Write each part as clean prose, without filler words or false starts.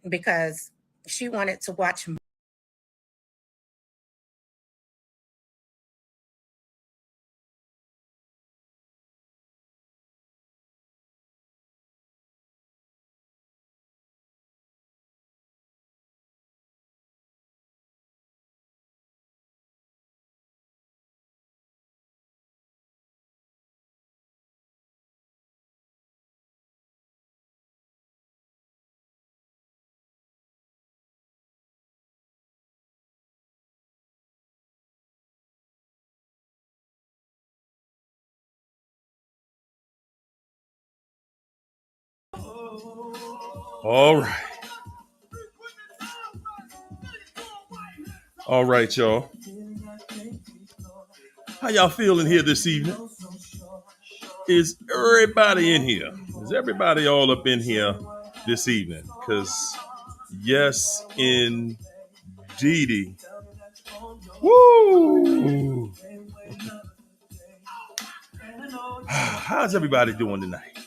because she wanted to watch. All right. All right, y'all. How y'all feeling here this evening? Is everybody in here? Is everybody all up in here this evening? Because yes, indeedy. Woo! How's everybody doing tonight?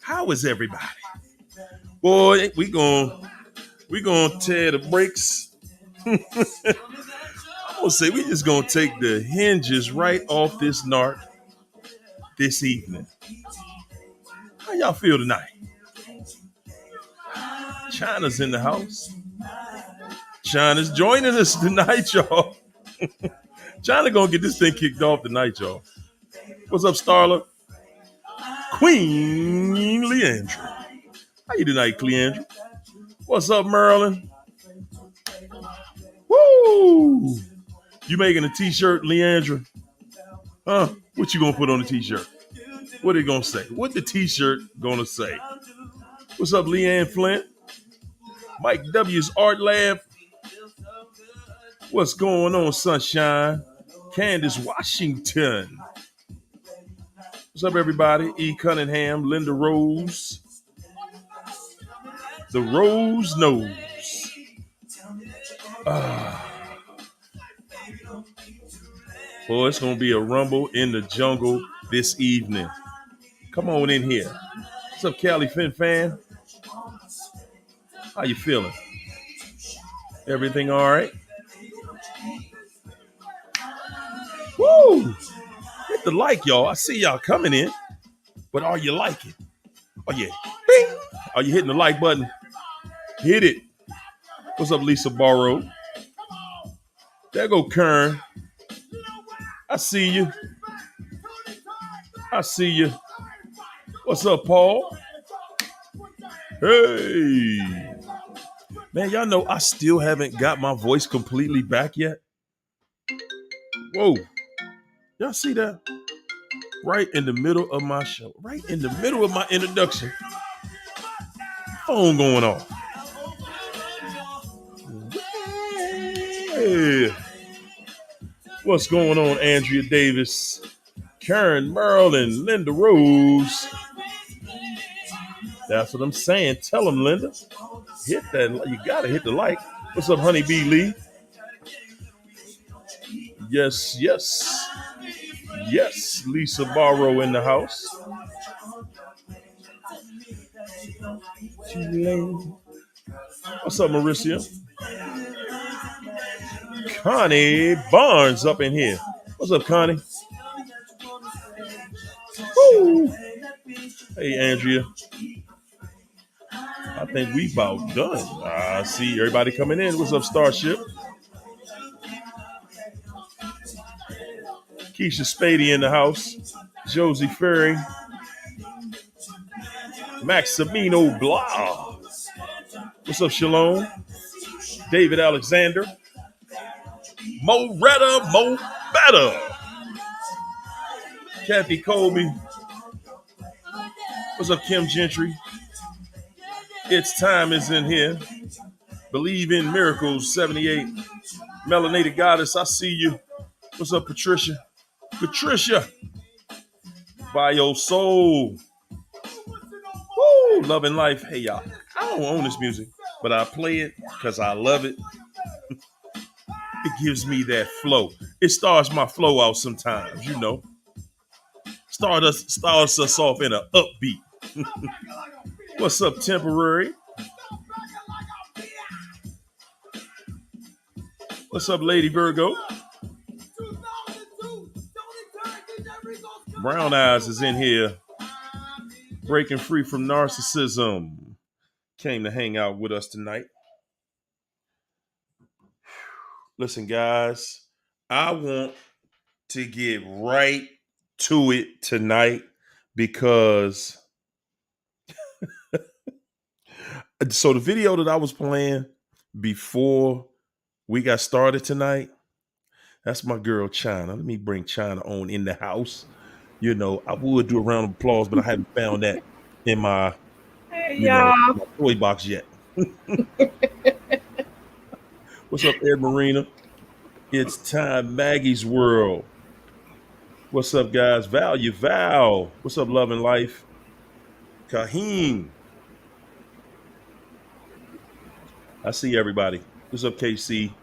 How is everybody? Boy, we gonna tear the brakes. I'm gonna say we just gonna take the hinges right off this narc this evening. How y'all feel tonight? China's in the house. China's joining us tonight, y'all. China gonna get this thing kicked off tonight, y'all. What's up, Starla? Queen Leandra. How you tonight, Leandra? What's up, Marilyn? Woo! You making a t-shirt, Leandra? Huh? What you gonna put on the t-shirt? What it gonna say? What the t-shirt gonna say? What's up, Leanne Flint? Mike W's Art Lab. What's going on, Sunshine? Candace Washington. What's up, everybody? E. Cunningham, Linda Rose. The Rose Nose. Boy, it's going to be a rumble in the jungle this evening. Come on in here. What's up, Cali Fin fan? How you feeling? Everything all right? Woo! Hit the like, y'all. I see y'all coming in, but are you liking? Oh, yeah. Bing! Are you hitting the like button? Hit it. What's up, Lisa Barrow? There go Kern. I see you. I see you. What's up, Paul? Hey. Man, y'all know I still haven't got my voice completely back yet. Whoa. Y'all see that? Right in the middle of my show. Right in the middle of my introduction. Phone going off. Hey. What's going on, Andrea Davis? Karen Merlin, Linda Rose. That's what I'm saying. Tell them, Linda. Hit that. You got to hit the like. What's up, Honey Bee Lee? Yes, yes. Yes, Lisa Barrow in the house. What's up, Mauricio? Connie Barnes up in here. What's up, Connie? Woo. Hey, Andrea. I think we about done. I see everybody coming in. What's up, Starship? Keisha Spady in the house. Josie Ferry. Maximino Blah. What's up, Shalom? David Alexander. Moretta Mo Better. Kathy Colby. What's up, Kim Gentry? It's Time is in here. Believe in Miracles 78. Melanated Goddess, I see you. What's up, Patricia? Patricia. Bio Soul. Woo, Love and Life. Hey, y'all. I don't own this music, but I play it because I love it. It gives me that flow. It starts my flow out sometimes, you know. Starts us off in an upbeat. What's up, Temporary? What's up, Lady Virgo? Brown Eyes is in here, breaking free from narcissism. Came to hang out with us tonight. Listen, guys, I want to get right to it tonight because so the video that I was playing before we got started tonight, that's my girl China. Let me bring China on in the house. You know, I would do a round of applause, but I haven't found that in my, my toy box yet. What's up, Ed Marina? It's time, Maggie's World. What's up, guys? Val. What's up, Love and Life? Kahim. I see everybody. What's up, KC?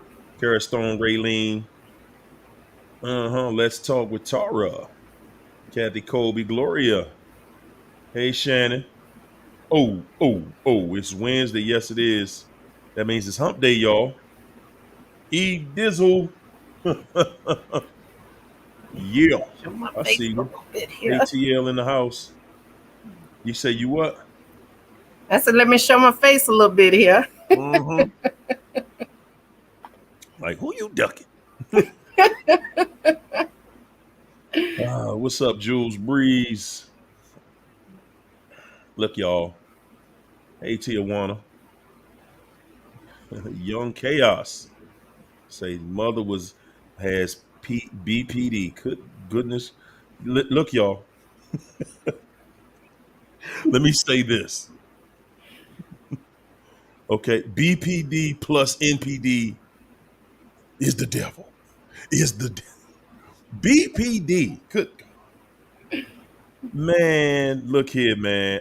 Kara Stone, Raylene. Let's talk with Tara. Kathy Colby, Gloria. Hey, Shannon. Oh, it's Wednesday. Yes, it is. That means it's hump day, y'all. E Dizzle. Yeah. I see you. ATL in the house. You say you what? I said, let me show my face a little bit here. Like, who you ducking? What's up, Jules Breeze? Look, y'all. Hey, Tijuana. Young Chaos. Say mother has BPD. Goodness. Look, y'all. Let me say this. Okay, BPD plus NPD is the devil. BPD. Good man. Look here, man.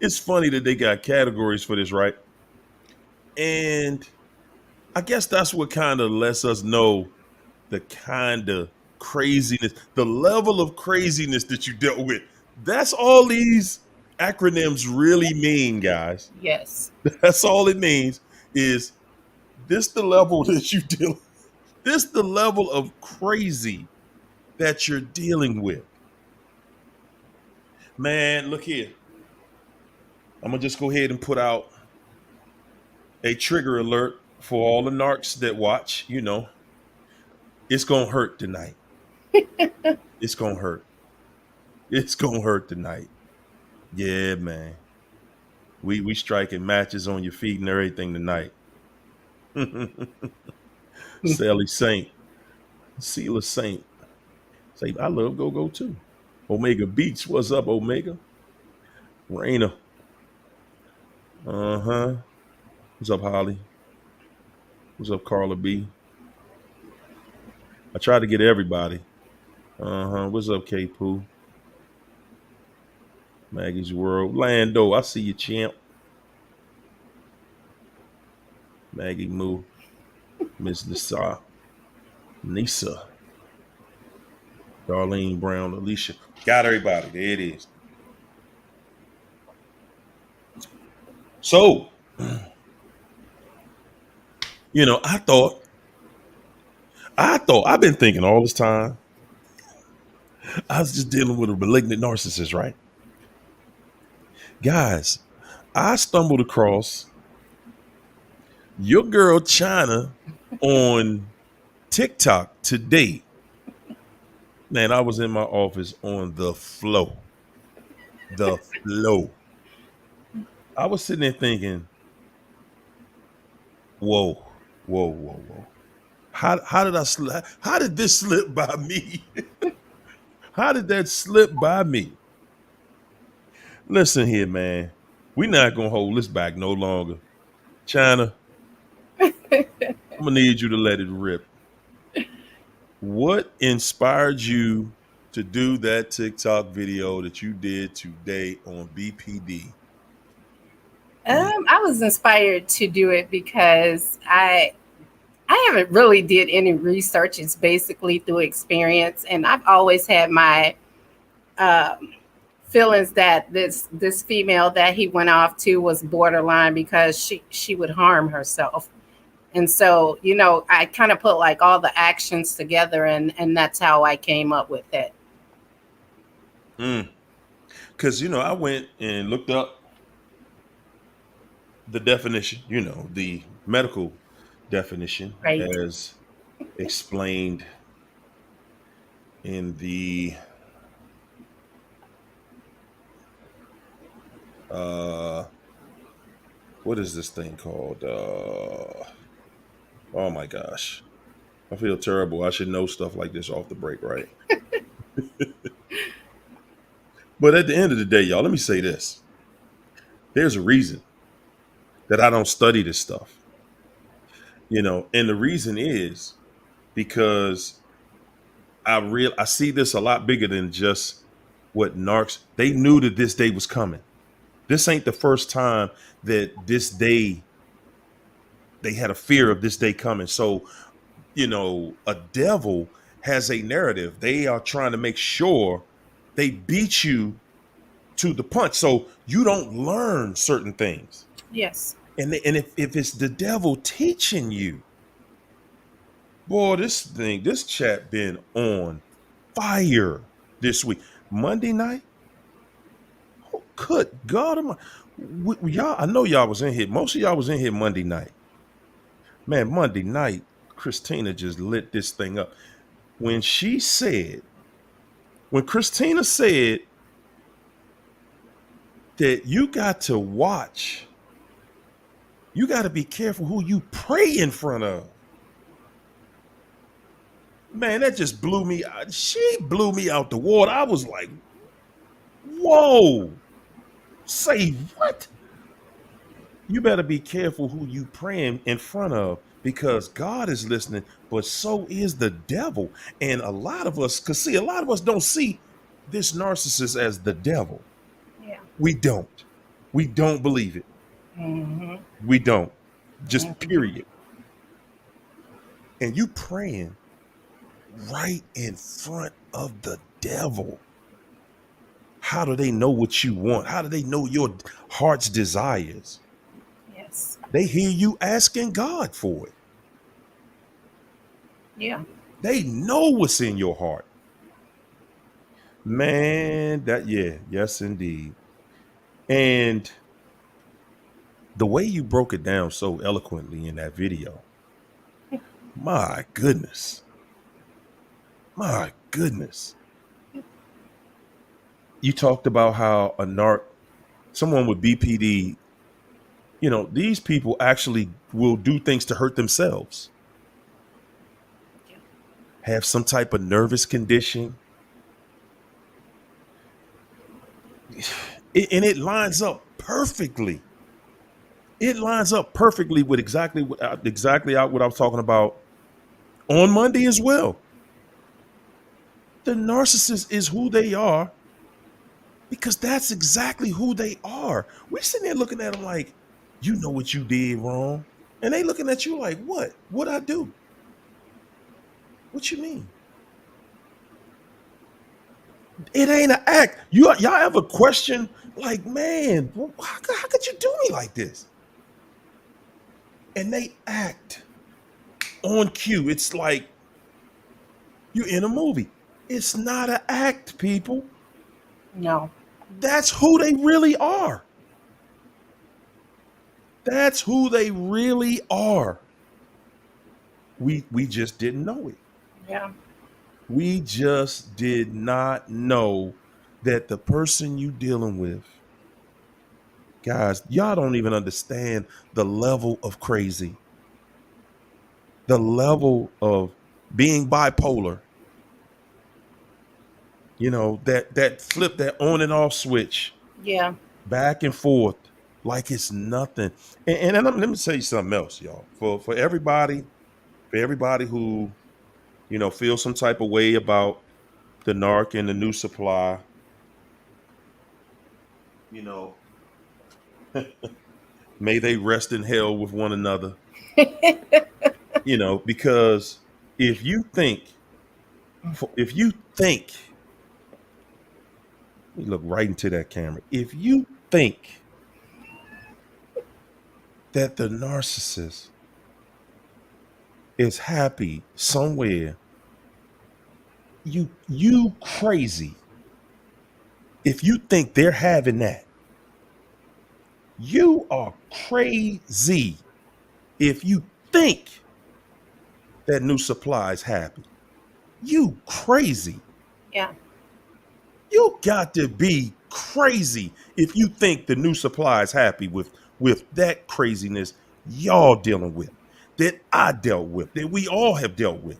It's funny that they got categories for this, right? And I guess that's what kind of lets us know the kind of craziness, the level of craziness that you dealt with. That's all these acronyms really mean, guys. Yes. That's all it means is this the level that you deal with. This the level of crazy that you're dealing with. Man, look here. I'm going to just go ahead and put out a trigger alert for all the narcs that watch. You know, it's going to hurt tonight. It's going to hurt. It's going to hurt tonight. Yeah, man. We striking matches on your feet and everything tonight. Sally Saint. Sealer Saint. Say, I love go too. Omega Beats. What's up, Omega? Raina. What's up, Holly? What's up, Carla B? I try to get everybody. What's up, K Pooh? Maggie's World. Lando, I see you, champ. Maggie Moo. Miss Nisa. Darlene Brown, Alicia. Got everybody. There it is. So, you know, I've been thinking all this time, I was just dealing with a malignant narcissist, right? Guys, I stumbled across your girl China on TikTok today. Man, I was in my office on the flow. I was sitting there thinking, whoa. How did this slip by me? How did that slip by me? Listen here, man. We're not gonna hold this back no longer. China, I'm gonna need you to let it rip. What inspired you to do that TikTok video that you did today on BPD? I was inspired to do it because I haven't really did any research. It's basically through experience, and I've always had my feelings that this female that he went off to was borderline because she would harm herself. And so, I kind of put like all the actions together, and that's how I came up with it. Because I went and looked up the definition, the medical definition Right. as explained in the uh what is this thing called? Oh my gosh. I feel terrible. I should know stuff like this off the break, right? But at the end of the day, y'all, let me say this. There's a reason that I don't study this stuff. And the reason is because I see this a lot bigger than just what narcs. They knew that this day was coming. This ain't the first time that this day they had a fear of this day coming. So, a devil has a narrative. They are trying to make sure they beat you to the punch so you don't learn certain things. Yes. And if it's the devil teaching you, boy, this chat been on fire this week. Monday night, oh, good God, y'all. I know y'all was in here. Most of y'all was in here Monday night. Man, Monday night, Christina just lit this thing up. When Christina said that you got to watch, you got to be careful who you pray in front of. Man, that just blew me out. She blew me out the water. I was like, whoa, say what? You better be careful who you praying in front of, because God is listening, but so is the devil. And a lot of us don't see this narcissist as the devil. Yeah. We don't. We don't believe it. Mm-hmm. We don't. Just Mm-hmm. period. And you praying right in front of the devil. How do they know what you want? How do they know your heart's desires? Yes. They hear you asking God for it. Yeah. They know what's in your heart. Man, yes, indeed. And the way you broke it down so eloquently in that video, my goodness. My goodness. You talked about how someone with BPD, these people actually will do things to hurt themselves, Yeah. have some type of nervous condition. And it lines up perfectly. It lines up perfectly with exactly what I was talking about on Monday as well. The narcissist is who they are because that's exactly who they are. We're sitting there looking at them like, you know what you did wrong. And they looking at you like, what? What'd I do? What you mean? It ain't an act. Y'all ever question like, man, how could you do me like this? And they act on cue. It's like you're in a movie. It's not an act, people. No. That's who they really are. That's who they really are. We just didn't know it. Yeah. We just did not know that the person you dealing with, guys, y'all don't even understand the level of crazy, the level of being bipolar. That flip, that on and off switch, Yeah. back and forth, like it's nothing. And let me tell you something else, y'all. For everybody who feels some type of way about the narc and the new supply, you know, may they rest in hell with one another. Because if you think, let me look right into that camera. If you think that the narcissist is happy somewhere, you crazy if you think they're having that. You are crazy if you think that new supply is happy. You crazy. Yeah. You got to be crazy if you think the new supply is happy with that craziness y'all dealing with, that I dealt with, that we all have dealt with.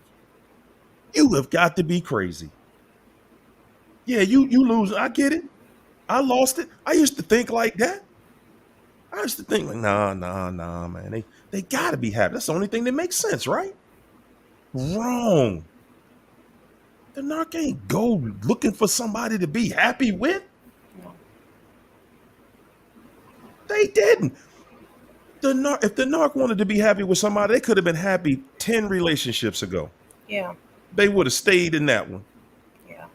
You have got to be crazy. Yeah, you lose. I get it. I lost it. I used to think like that. I used to think like, nah, man. They gotta be happy. That's the only thing that makes sense, right? Wrong. The narc ain't go looking for somebody to be happy with. No. They didn't. If the narc wanted to be happy with somebody, they could have been happy 10 relationships ago. Yeah. They would have stayed in that one. Yeah.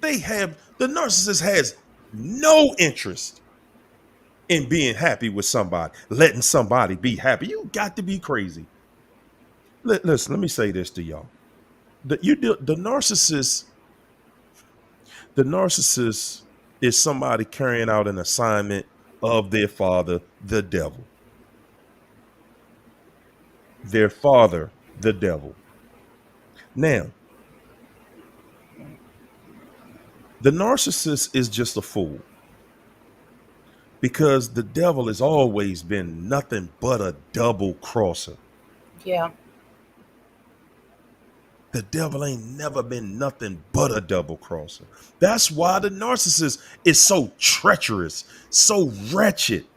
The narcissist has no interest in being happy with somebody, letting somebody be happy. You got to be crazy. Listen, let me say this to y'all. The narcissist is somebody carrying out an assignment of their father, the devil. Their father, the devil. Now, the narcissist is just a fool because the devil has always been nothing but a double crosser. Yeah. The devil ain't never been nothing but a double crosser. That's why the narcissist is so treacherous, so wretched,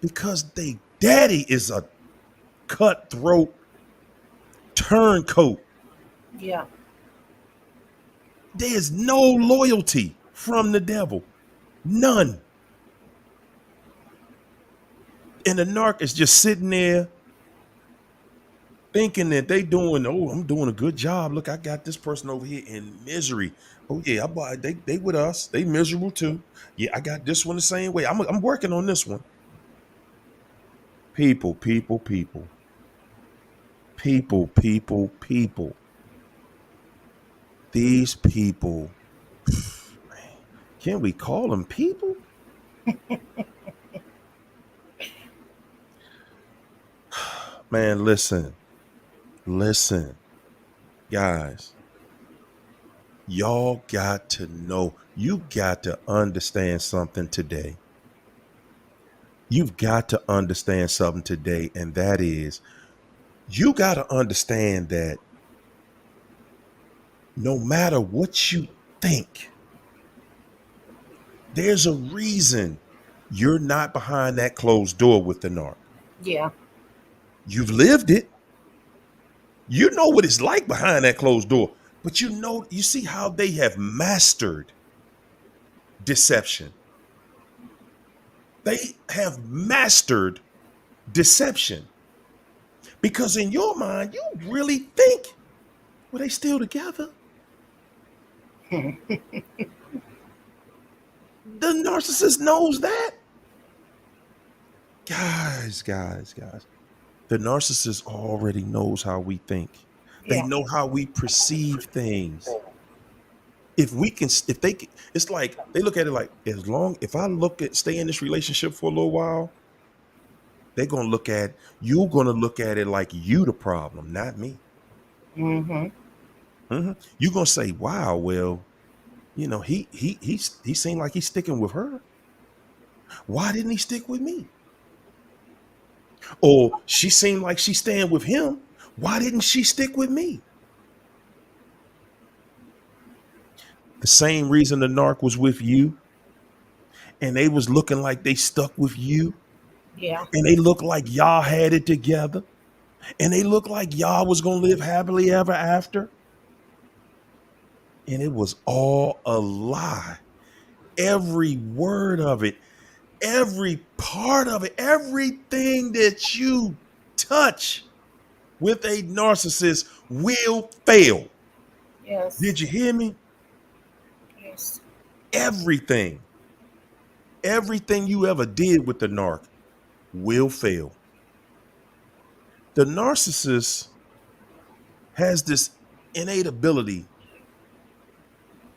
because they daddy is a cutthroat turncoat. Yeah. There's no loyalty from the devil, none. And the narc is just sitting there thinking that I'm doing a good job. Look, I got this person over here in misery. Oh yeah, they with us. They miserable too. Yeah, I got this one the same way. I'm working on this one. People, people, people, people, people, people. These people, man, can we call them people? Man, listen, guys. Y'all got to know, you got to understand something today. You've got to understand something today, and that is you got to understand that no matter what you think, there's a reason you're not behind that closed door with the narc. Yeah. You've lived it. You know what it's like behind that closed door, but you see how they have mastered deception. They have mastered deception because in your mind, you really think, well, they still together. The narcissist knows that. Guys. The narcissist already knows how we think. They Yeah. know how we perceive things. It's like they look at it like, if I stay in this relationship for a little while, you're gonna look at it like you the problem, not me. Mm-hmm. You're gonna say, wow, well, he seemed like he's sticking with her. Why didn't he stick with me? Or she seemed like she's staying with him. Why didn't she stick with me? The same reason the narc was with you and they was looking like they stuck with you Yeah. and they looked like y'all had it together and they looked like y'all was going to live happily ever after. And it was all a lie. Every word of it, every part of it, everything that you touch with a narcissist will fail. Yes. Did you hear me? Yes. Everything you ever did with the narc will fail. The narcissist has this innate ability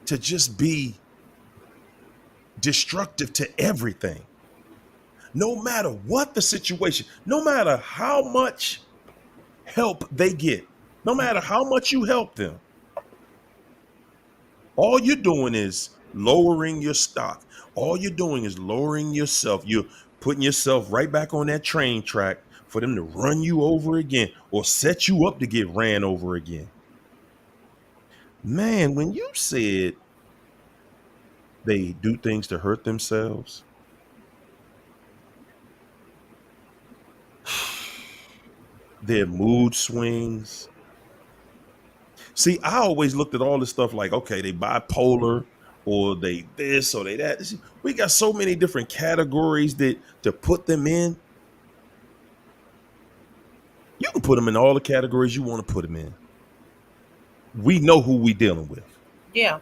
to just be destructive to everything, no matter what the situation, no matter how much help they get, no matter how much you help them. All you're doing is lowering your stock. All you're doing is lowering yourself. You're putting yourself right back on that train track for them to run you over again or set you up to get ran over again. Man, when you said they do things to hurt themselves, their mood swings. See, I always looked at all this stuff like, okay, they bipolar or they this or they that. We got so many different categories that to put them in. You can put them in all the categories you want to put them in. We know who we dealing with. Yeah.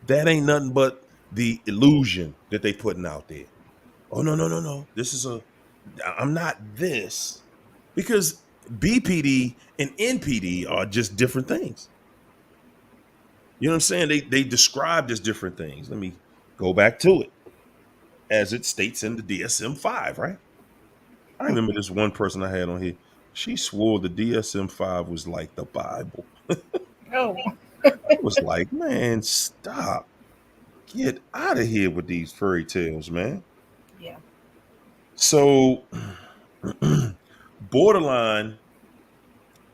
That ain't nothing but the illusion that they putting out there. Oh, no. I'm not this. Because BPD and NPD are just different things. You know what I'm saying? They described as different things. Let me go back to it. As it states in the DSM-5, right? I remember this one person I had on here. She swore the DSM-5 was like the Bible. Oh. I was like, man, stop. Get out of here with these fairy tales, man. Yeah. So, borderline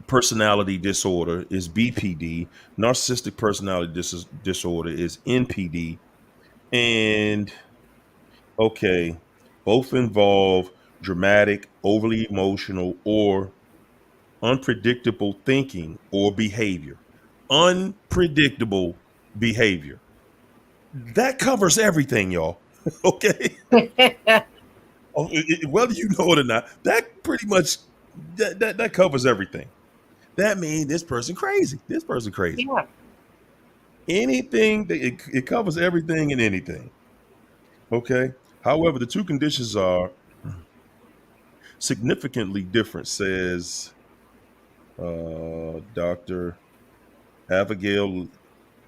personality disorder is BPD. Narcissistic personality disorder is NPD. And, okay, both involve dramatic, overly emotional, or unpredictable thinking or behavior. Unpredictable behavior. That covers everything, y'all. Okay. Oh, whether you know it or not, that pretty much that covers everything. That means this person crazy. This person crazy. Yeah. Anything that it covers everything and anything. Okay. However, the two conditions are significantly different, says Dr. Abigail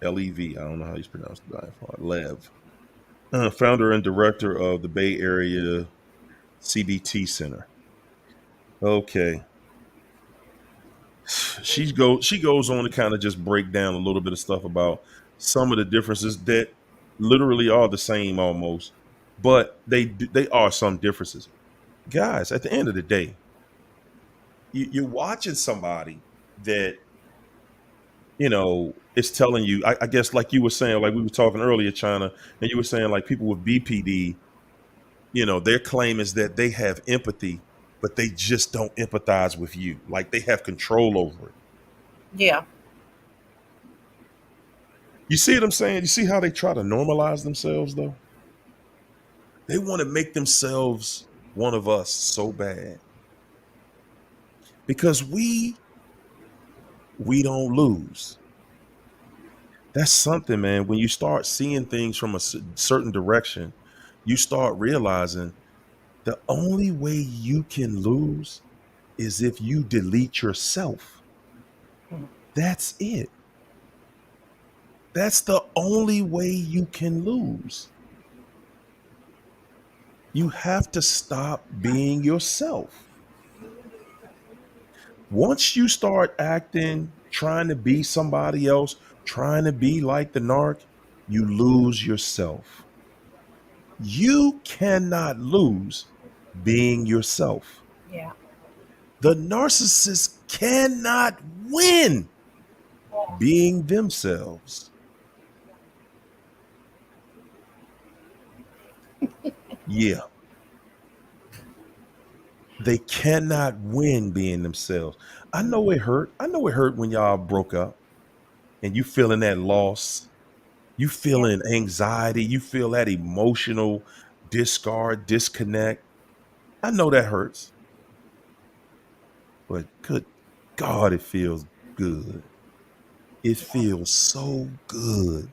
Lev. I don't know how you pronounce it. Lev, founder and director of the Bay Area CBT Center. Okay. She goes on to kind of just break down a little bit of stuff about some of the differences that literally are the same almost, but they are some differences. Guys, at the end of the day, you're watching somebody that is telling you. I guess like you were saying, like we were talking earlier, China, and you were saying like people with BPD, their claim is that they have empathy, but they just don't empathize with you, like they have control over it. Yeah. You see what I'm saying? You see how they try to normalize themselves, though? They want to make themselves one of us so bad. Because we don't lose. That's something, man. When you start seeing things from a certain direction, you start realizing the only way you can lose is if you delete yourself. That's it. That's the only way you can lose. You have to stop being yourself. Once you start acting, trying to be somebody else, trying to be like the narc, you lose yourself. You cannot lose being yourself. Yeah. The narcissist cannot win being themselves. Yeah. They cannot win being themselves. I know it hurt. I know it hurt when y'all broke up and you feeling that loss. You Yeah. feeling anxiety. You feel that emotional disconnect. I know that hurts. But good God, it feels good. It feels so good.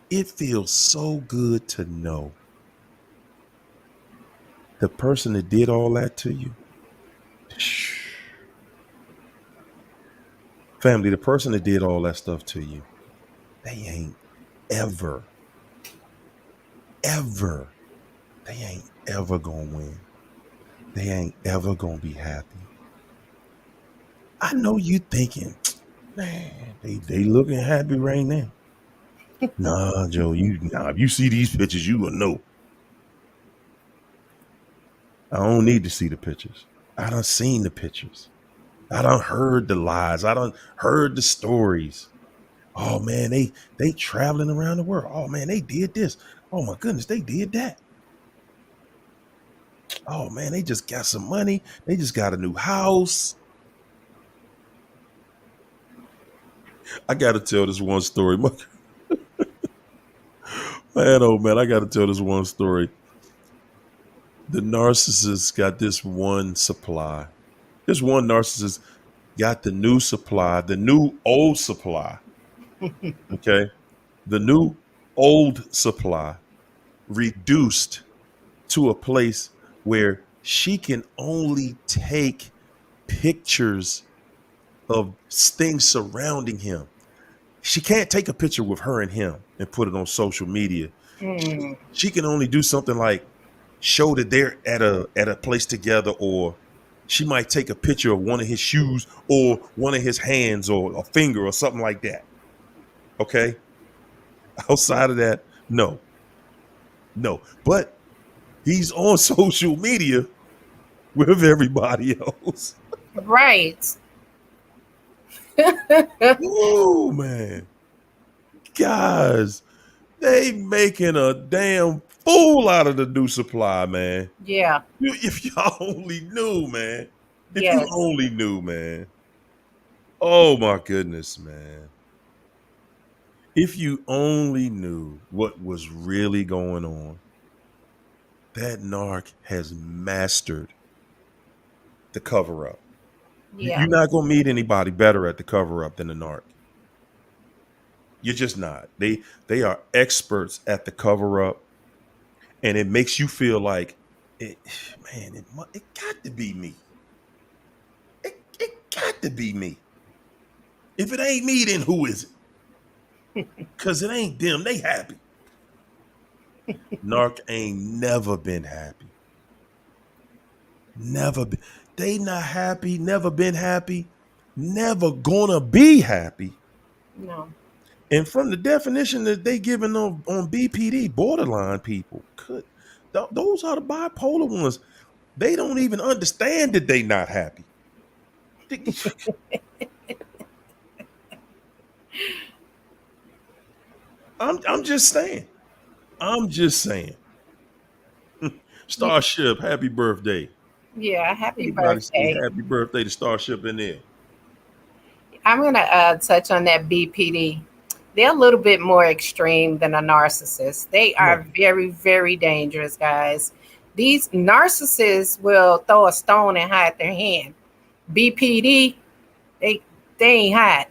It feels so good to know the person that did all that to you, Family, the person that did all that stuff to you, they ain't ever, ever, they ain't ever gonna win. They ain't ever gonna be happy. I know you thinking, man, they looking happy right now. Nah, Joe, if you see these pictures, you will know. I don't need to see the pictures. I done seen the pictures. I done heard the lies. I done heard the stories. Oh man, they traveling around the world. Oh man, they did this. Oh my goodness, they did that. Oh man, they just got some money. They just got a new house. I gotta tell this one story. Man, oh man, I gotta tell this one story. The narcissist got this one supply. This one narcissist got the new supply, the new old supply. Okay. The new old supply reduced to a place where she can only take pictures of things surrounding him. She can't take a picture with her and him and put it on social media. She can only do something like show that they're at a place together, or she might take a picture of one of his shoes or one of his hands or a finger or something like that. Okay. Outside of that, no. But he's on social media with everybody else. Right. Oh man. Guys, they making a damn fool out of the new supply, man. Yeah. If y'all only knew, man. If you Yes. only knew, man. Oh my goodness, man. If you only knew what was really going on, that narc has mastered the cover up. Yeah. You're not gonna meet anybody better at the cover up than the narc. You're just not. They are experts at the cover up, and it makes you feel like, it, man, it got to be me. It got to be me. If it ain't me, then who is it? Because it ain't them. They happy. Narc ain't never been happy. Never been. They not happy. Never been happy. Never gonna be happy. No. And from the definition that they given on BPD, borderline people, those are the bipolar ones. They don't even understand that they not happy. I'm just saying. I'm just saying. Yeah. Starship, happy birthday. Yeah. Happy Everybody say birthday. happy birthday to Starship in there. I'm going to touch on that BPD. They're a little bit more extreme than a narcissist. They Right. are very, very dangerous, guys. These narcissists will throw a stone and hide their hand. BPD, they they ain't hide.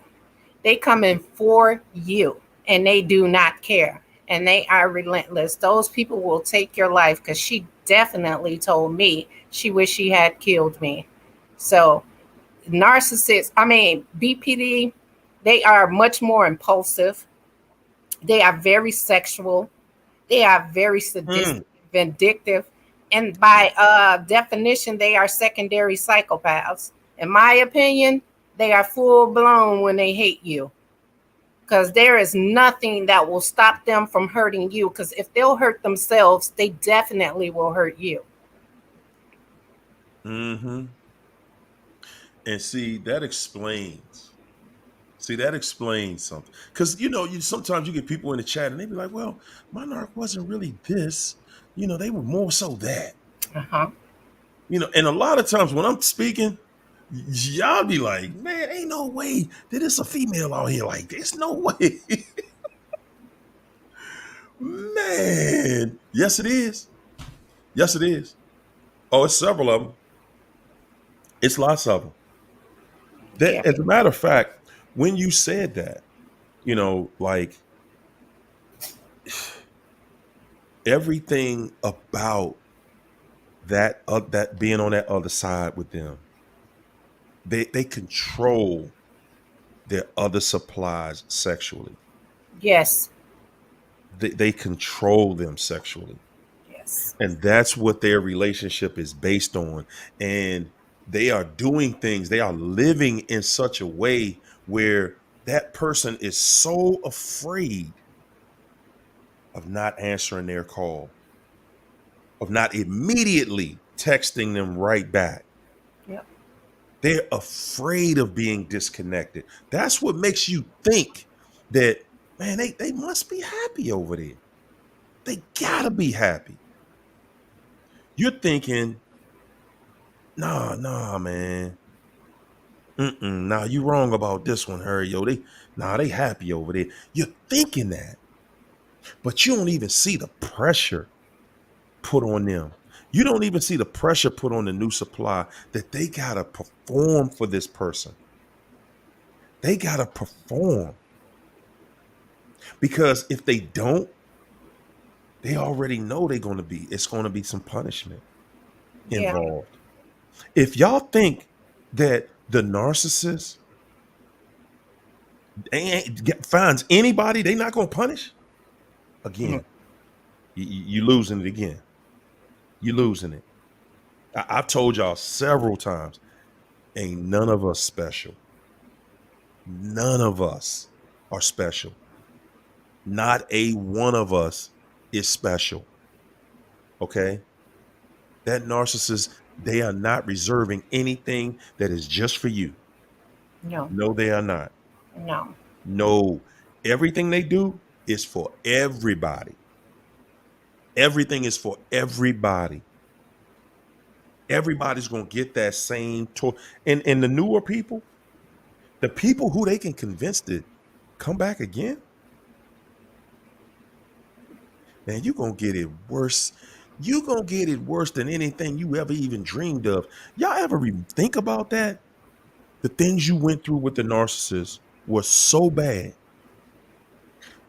They coming for you, and they do not care, and they are relentless. Those people will take your life, because she definitely told me she wished she had killed me. So narcissists, I mean BPD, they are much more impulsive. They are very sexual. They are very Mm. sadistic, vindictive, and by definition, they are secondary psychopaths. In my opinion, they are full blown when they hate you, because there is nothing that will stop them from hurting you. Because if they'll hurt themselves, they definitely will hurt you. Hmm. And see, that explains. See, that explains something. Because you sometimes you get people in the chat and they be like, "Well, my narc wasn't really this. They were more so that." Uh-huh. And a lot of times when I'm speaking, y'all be like, "Man, ain't no way that it's a female out here like this. No way." Man, yes it is. Yes it is. Oh, it's several of them. It's lots of them. Yeah. As a matter of fact, when you said that, like everything about that being on that other side with them, they control their other supplies sexually. Yes. They control them sexually. Yes. And that's what their relationship is based on. And they are doing things, they are living in such a way where that person is so afraid of not answering their call, of not immediately texting them right back. Yep. They're afraid of being disconnected. That's what makes you think that, man, they must be happy over there. They gotta be happy. You're thinking, nah, man. Nah, you wrong about this one, Harry. Yo, they happy over there. You're thinking that, but you don't even see the pressure put on them. You don't even see the pressure put on the new supply that they gotta perform for this person. They gotta perform because if they don't, they already know it's gonna be some punishment Yeah. involved. If y'all think that the narcissist finds anybody they not gonna punish, Mhm. again, you losing it again. You losing it. I've told y'all several times, ain't none of us special. None of us are special. Not a one of us is special. Okay. That narcissist, they are not reserving anything that is just for you. No. No, they are not. No. No, everything they do is for everybody. Everything is for everybody. Everybody's gonna get that same toy. And the newer people, the people who they can convince to come back again, man, you're gonna get it worse. You're gonna get it worse than anything you ever even dreamed of. Y'all ever even think about that? The things you went through with the narcissist were so bad.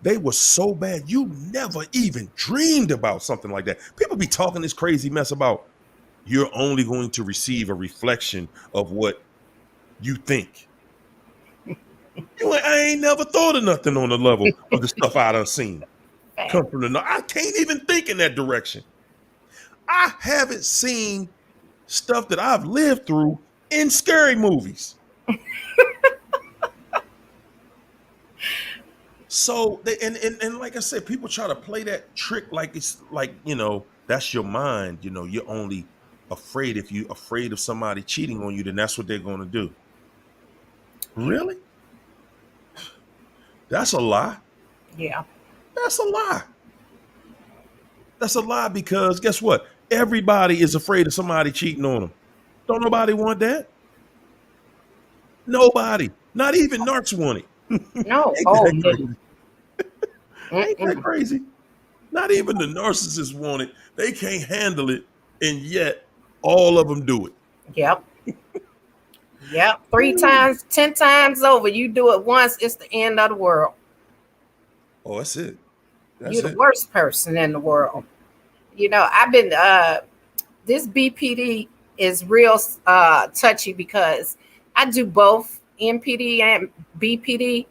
They were so bad. You never even dreamed about something like that. People be talking this crazy mess about you're only going to receive a reflection of what you think. I ain't never thought of nothing on the level of the stuff I done seen Fact. come from the. I can't even think in that direction. I haven't seen stuff that I've lived through in scary movies. So they and like I said, people try to play that trick like it's like, that's your mind. You're only afraid if you're afraid of somebody cheating on you, then that's what they're going to do. Yeah. Really? That's a lie. Yeah. That's a lie. That's a lie because guess what? Everybody is afraid of somebody cheating on them. Don't nobody want that? Nobody. Not even narcs want it. No. Ain't Oh that no. crazy? Ain't that Mm-mm. crazy? Not even the narcissists want it. They can't handle it. And yet all of them do it. Yep. Yep. 3 times, 10 times over. You do it once, it's the end of the world. Oh, that's it. That's You're the it. worst person in the world. I've been this BPD is real touchy because I do both NPD and BPD.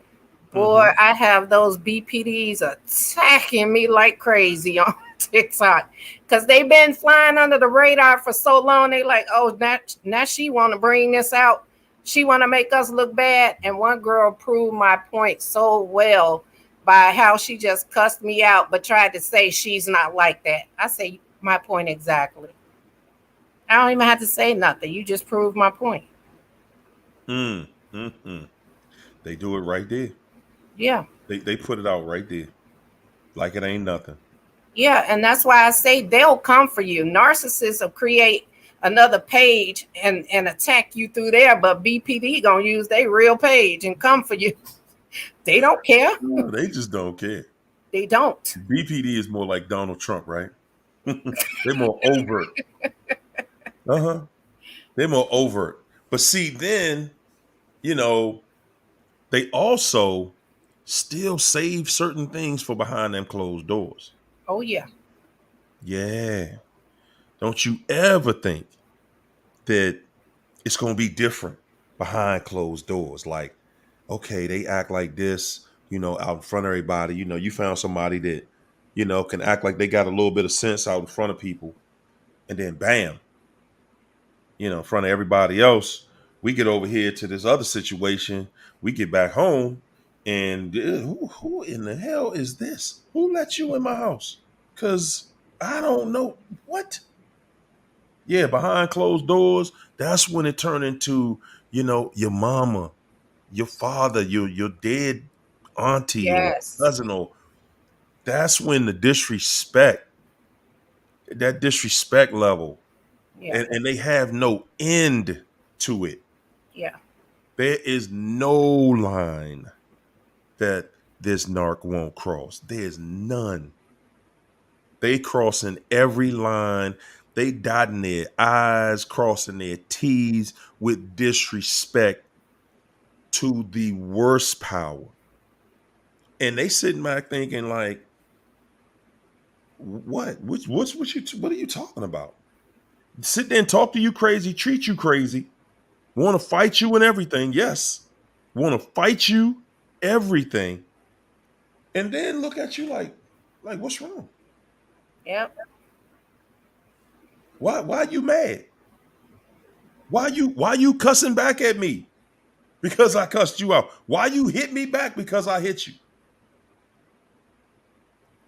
Boy, Mm-hmm. I have those BPDs attacking me like crazy on TikTok because they've been flying under the radar for so long. They like, oh, now she want to bring this out. She want to make us look bad. And one girl proved my point so well by how she just cussed me out, but tried to say she's not like that. I say my point exactly. I don't even have to say nothing. You just proved my point. Mm, mm-hmm. They do it right there. Yeah. They put it out right there. Like it ain't nothing. Yeah, and that's why I say they'll come for you. Narcissists will create another page and attack you through there, but BPD gonna use their real page and come for you. They don't care. No, they just don't care. They don't. BPD is more like Donald Trump, right? They're more overt. Uh-huh. They're more overt. But see, then, you know, they also still save certain things for behind them closed doors. Oh yeah. Yeah. Don't you ever think that it's going to be different behind closed doors. Like okay, they act like this, out in front of everybody. You found somebody that, can act like they got a little bit of sense out in front of people. And then bam, in front of everybody else, we get over here to this other situation. We get back home and who in the hell is this? Who let you in my house? Because I don't know what. Yeah, behind closed doors, that's when it turned into, your mama, your father, your dead auntie or Yes. cousin, or that's when the disrespect level, Yeah. and they have no end to it. Yeah. There is no line that this narc won't cross. There's none. They crossing every line. They dotting their I's, crossing their T's with disrespect to the worst power. And they sitting back thinking like, what? What are you talking about? Sit there and talk to you crazy, treat you crazy, want to fight you and everything. Yes. Want to fight you, everything. And then look at you like what's wrong? Yep. Why you mad? Why you cussing back at me? Because I cussed you out. Why you hit me back? Because I hit you.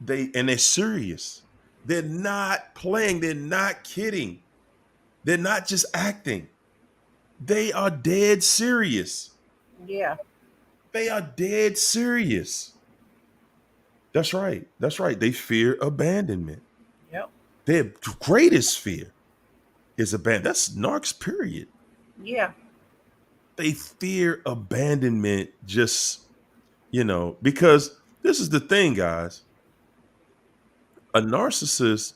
They're serious. They're not playing. They're not kidding. They're not just acting. They are dead serious. Yeah. They are dead serious. That's right. That's right. They fear abandonment. Yep. Their greatest fear is abandonment. That's narcs, period. Yeah. They fear abandonment just, because this is the thing, guys. A narcissist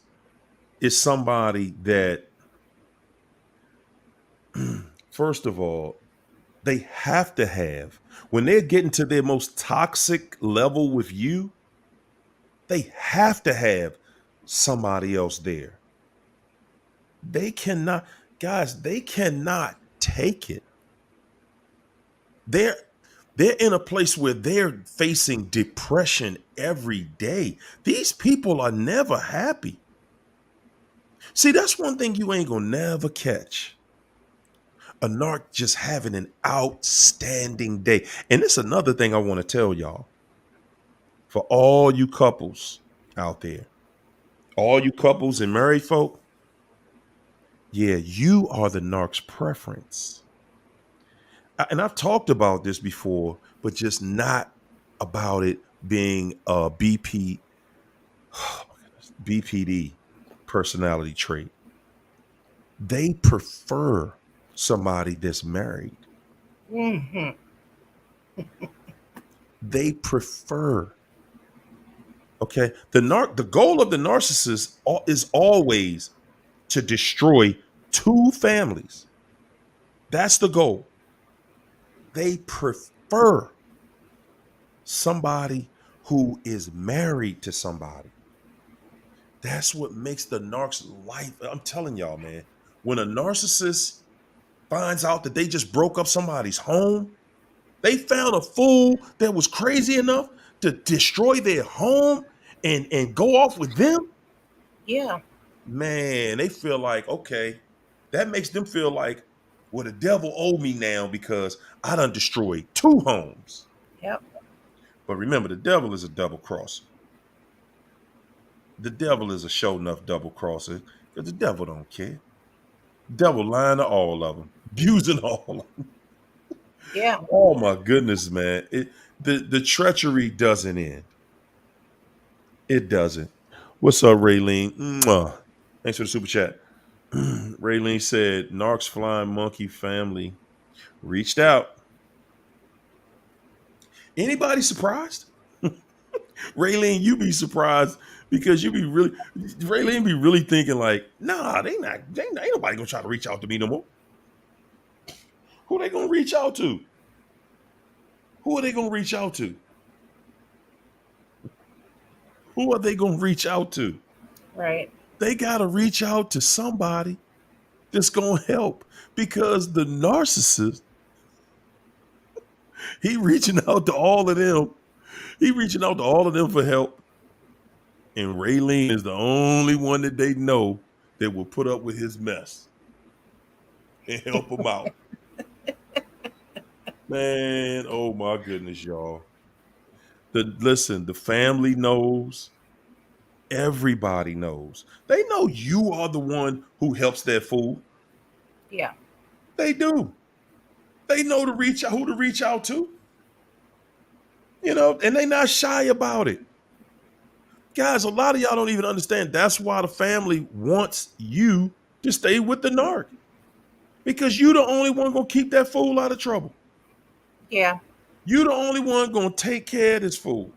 is somebody that, first of all, they have to have, when they're getting to their most toxic level with you, they have to have somebody else there. They cannot, guys, they cannot take it. They're they're in a place where they're facing depression every day. These people are never happy. See, that's one thing you ain't gonna never catch. A narc just having an outstanding day. And it's another thing I want to tell y'all. For all you couples out there, all you couples and married folk, yeah, you are the narc's preference. And I've talked about this before, but just not about it being a BPD personality trait. They prefer somebody that's married. Hmm. They prefer. Okay, the goal of the narcissist is always to destroy two families. That's the goal. They prefer somebody who is married to somebody. That's what makes the narc's life. I'm telling y'all, man, when a narcissist finds out that they just broke up somebody's home, they found a fool that was crazy enough to destroy their home and go off with them. Yeah. Man, they feel like, okay, that makes them feel like, well, the devil owe me now because I done destroyed two homes. Yep. But remember, the devil is a double crosser. The devil is a show enough double crosser because the devil don't care. Devil lying to all of them, abusing all of them. Yeah. Oh my goodness, man. The treachery doesn't end. It doesn't. What's up, Raylene? Mwah. Thanks for the super chat. Raylene said, Narc's Flying Monkey family reached out. Anybody surprised? Raylene, you be surprised because Raylene be really thinking like, nah, ain't nobody gonna try to reach out to me no more. Who they gonna reach out to? Who are they gonna reach out to? Who are they gonna reach out to? Right. They gotta reach out to somebody that's gonna help because the narcissist He reaching out to all of them. He reaching out to all of them for help. And Raylene is the only one that they know that will put up with his mess and help him out. Man, oh my goodness, y'all. Listen, the family knows. Everybody knows. They know you are the one who helps that fool. Yeah. They do. They know to reach out, who to reach out to. And they not shy about it. Guys, a lot of y'all don't even understand. That's why the family wants you to stay with the narc. Because you the only one gonna keep that fool out of trouble. Yeah. You the only one gonna take care of this fool.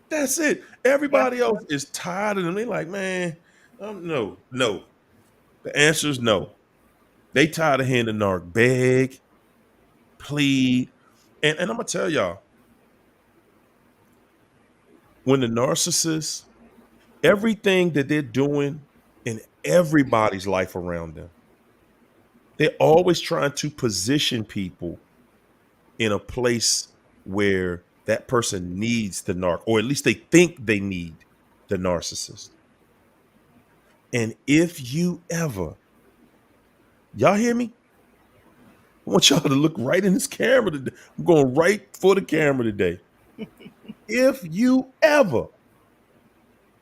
That's it. Yeah. Everybody else is tired of them. They like, man, no. The answer is no. They tired of hearing the narc beg, plead. And I'm gonna tell y'all, when the narcissist, everything that they're doing in everybody's life around them, they're always trying to position people in a place where that person needs the narc, or at least they think they need the narcissist. And if you ever, y'all hear me? I want y'all to look right in this camera today. I'm going right for the camera today. If you ever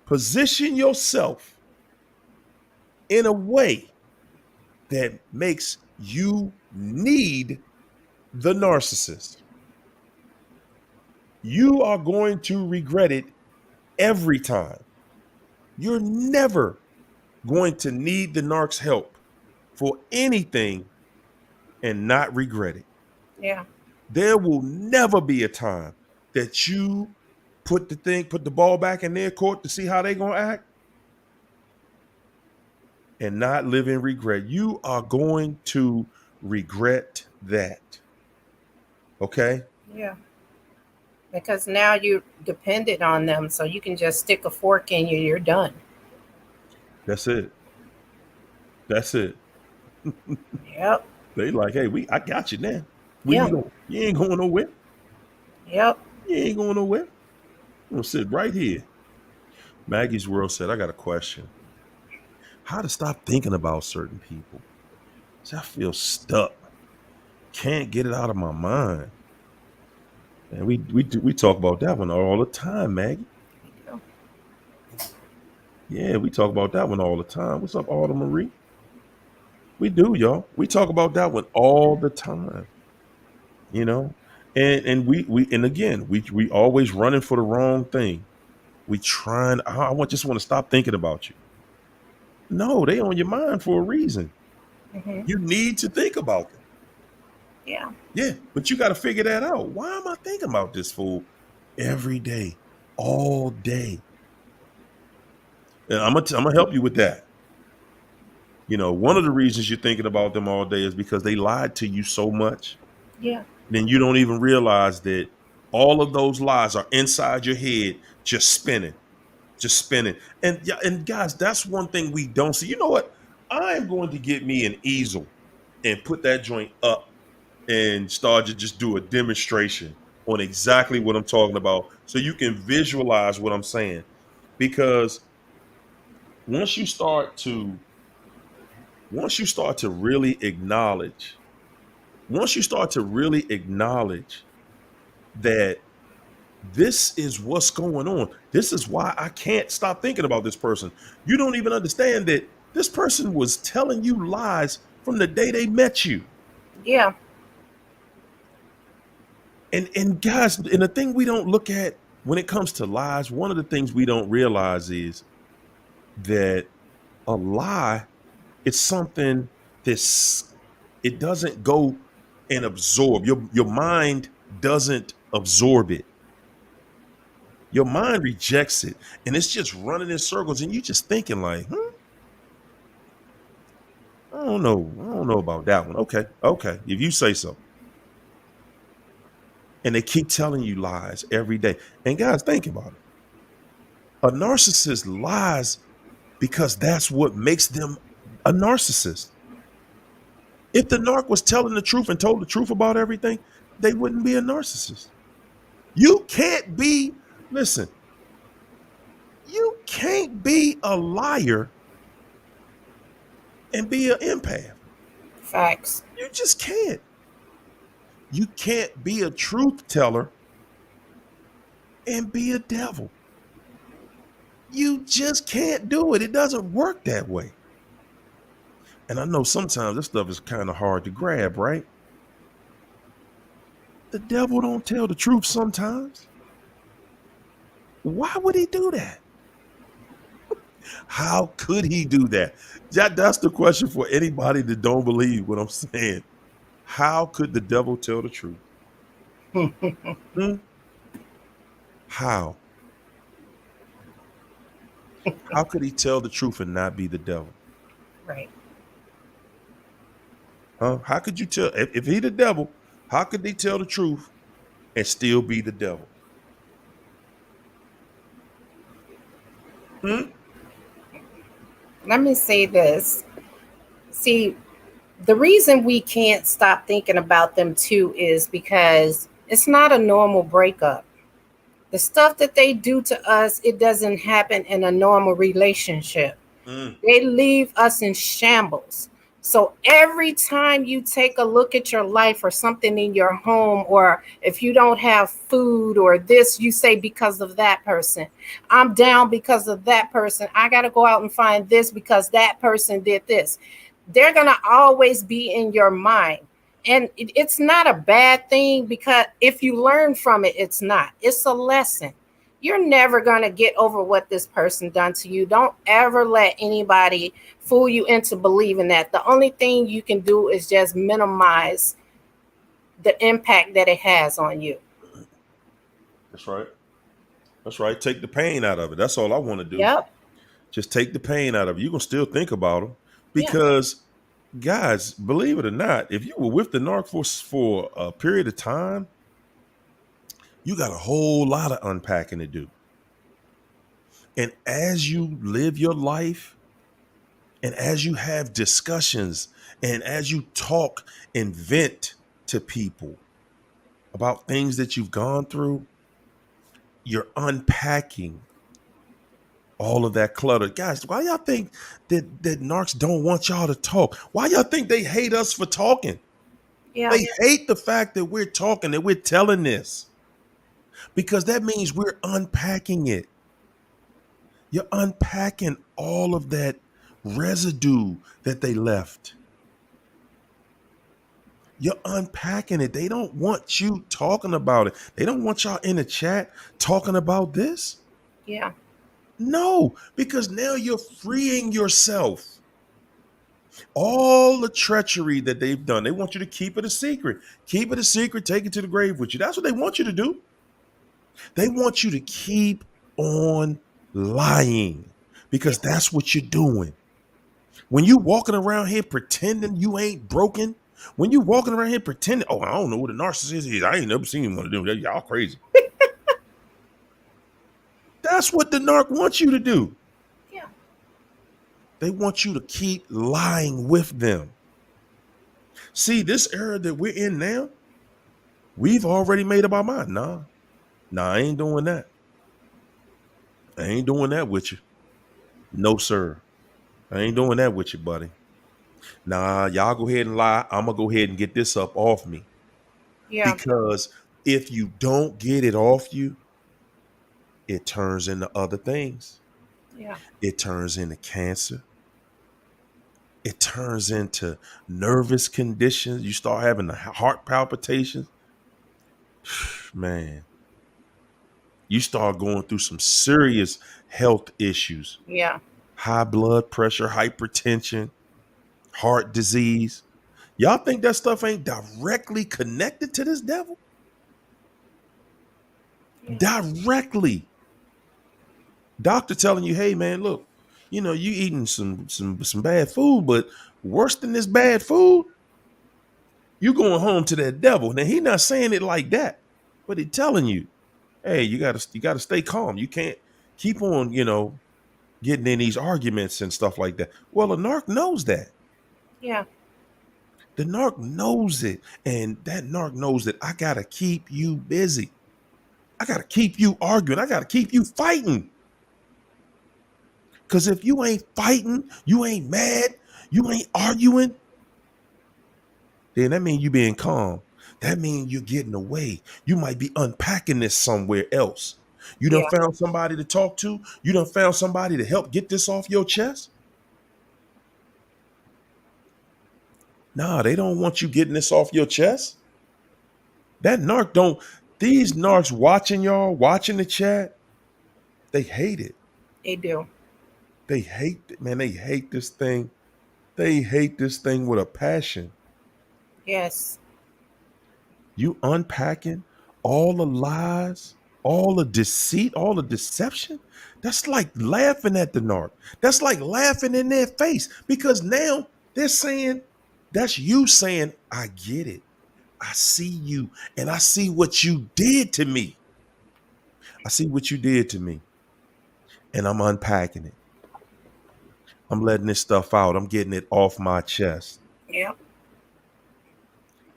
position yourself in a way that makes you need the narcissist, you are going to regret it every time. You're never going to need the narc's help for anything and not regret it. Yeah. There will never be a time that you put the ball back in their court to see how they're gonna act and not live in regret. You are going to regret that. Okay? Yeah. Because now you're dependent on them, so you can just stick a fork in you, you're done. That's it. That's it. Yep. They like, hey, I got you now. Where you Yep. going? You ain't going nowhere. Yep. You ain't going nowhere. I'm gonna sit right here. Maggie's World said, I got a question. How to stop thinking about certain people? See, I feel stuck. Can't get it out of my mind. And we talk about that one all the time, Maggie. Yeah. Yeah, we talk about that one all the time. What's up, Autumn Marie? We do, y'all. We talk about that one all the time. You know, and we and again we always running for the wrong thing. We trying. Just want to stop thinking about you. No, they on your mind for a reason. Mm-hmm. You need to think about them. Yeah. Yeah, but you got to figure that out. Why am I thinking about this fool every day, all day? And I'm gonna help you with that. One of the reasons you're thinking about them all day is because they lied to you so much. Yeah. Then you don't even realize that all of those lies are inside your head, just spinning. And yeah, and guys, that's one thing we don't see. You know what? I am going to get me an easel and put that joint up and start to just do a demonstration on exactly what I'm talking about so you can visualize what I'm saying. Because once you start to really acknowledge, that this is what's going on. This is why I can't stop thinking about this person. You don't even understand that this person was telling you lies from the day they met you. Yeah. And guys, and the thing we don't look at when it comes to lies, one of the things we don't realize is that a lie, it's something it doesn't go and absorb. Your mind doesn't absorb it. Your mind rejects it, and it's just running in circles, and you just thinking like, I don't know about that one. Okay, if you say so. And they keep telling you lies every day. And guys, think about it. A narcissist lies because that's what makes them a narcissist. If the narc was telling the truth and told the truth about everything, they wouldn't be a narcissist. You can't be, listen, you can't be a liar and be an empath. Facts. You just can't. You can't be a truth teller and be a devil. You just can't do it. It doesn't work that way. And I know sometimes this stuff is kind of hard to grab, right? The devil don't tell the truth sometimes. Why would he do that? How could he do that? That's the question for anybody that don't believe what I'm saying. How could the devil tell the truth? Hmm? How? How could he tell the truth and not be the devil? Right. Huh? How could you tell if he the devil? How could they tell the truth and still be the devil? Hmm? Let me say this. See, the reason we can't stop thinking about them too is because it's not a normal breakup. The stuff that they do to us, it doesn't happen in a normal relationship. Mm. They leave us in shambles. So every time you take a look at your life or something in your home, or if you don't have food or this, you say, because of that person. I'm down because of that person. I got to go out and find this because that person did this. They're going to always be in your mind. And it's not a bad thing, because if you learn from it, it's not. It's a lesson. You're never going to get over what this person done to you. Don't ever let anybody fool you into believing that. The only thing you can do is just minimize the impact that it has on you. That's right. That's right. Take the pain out of it. That's all I want to do. Yep. Just take the pain out of it. You're going to still think about them Yeah. because, guys, believe it or not, if you were with the narc for a period of time, you got a whole lot of unpacking to do. And as you live your life and as you have discussions and as you talk and vent to people about things that you've gone through, you're unpacking all of that clutter. Guys, why y'all think that narcs don't want y'all to talk? Why y'all think they hate us for talking? Yeah. They hate the fact that we're talking, that we're telling this, because that means we're unpacking it. You're unpacking all of that residue that they left. You're unpacking it. They don't want you talking about it. They don't want y'all in the chat talking about this. Yeah. No, because now you're freeing yourself. All the treachery that they've done, they want you to keep it a secret. Keep it a secret, take it to the grave with you. That's what they want you to do. They want you to keep on lying because that's what you're doing. When you walking around here pretending you ain't broken, when you walking around here pretending, oh, I don't know what a narcissist is. I ain't never seen him want to do that. Y'all crazy. That's what the narc wants you to do. Yeah. They want you to keep lying with them. See, this era that we're in now, we've already made up our mind. Nah, I ain't doing that. I ain't doing that with you. No, sir. I ain't doing that with you, buddy. Nah, y'all go ahead and lie. I'm going to go ahead and get this up off me. Yeah. Because if you don't get it off you, it turns into other things. Yeah. It turns into cancer. It turns into nervous conditions. You start having the heart palpitations. Man, you start going through some serious health issues. Yeah. High blood pressure, hypertension, heart disease. Y'all think that stuff ain't directly connected to this devil? Yeah. Directly. Doctor telling you, hey man, look, you know, you eating some bad food, but worse than this bad food, you going home to that devil. Now he not saying it like that, but he telling you, hey, you gotta stay calm. You can't keep on, getting in these arguments and stuff like that. Well, a narc knows that. Yeah. The narc knows it. And that narc knows that I got to keep you busy. I got to keep you arguing. I got to keep you fighting. Because if you ain't fighting, you ain't mad, you ain't arguing, then that means you being calm. That means you're getting away. You might be unpacking this somewhere else. You done Yeah. found somebody to talk to. You done found somebody to help get this off your chest. Nah, they don't want you getting this off your chest. That narc don't, these narcs watching y'all, watching the chat, they hate it. They do. They hate it, man. They hate this thing. They hate this thing with a passion. Yes. You unpacking all the lies, all the deceit, all the deception. That's like laughing at the narc. That's like laughing in their face because now they're saying, that's you saying, I get it. I see you and I see what you did to me. I see what you did to me and I'm unpacking it. I'm letting this stuff out. I'm getting it off my chest. Yeah.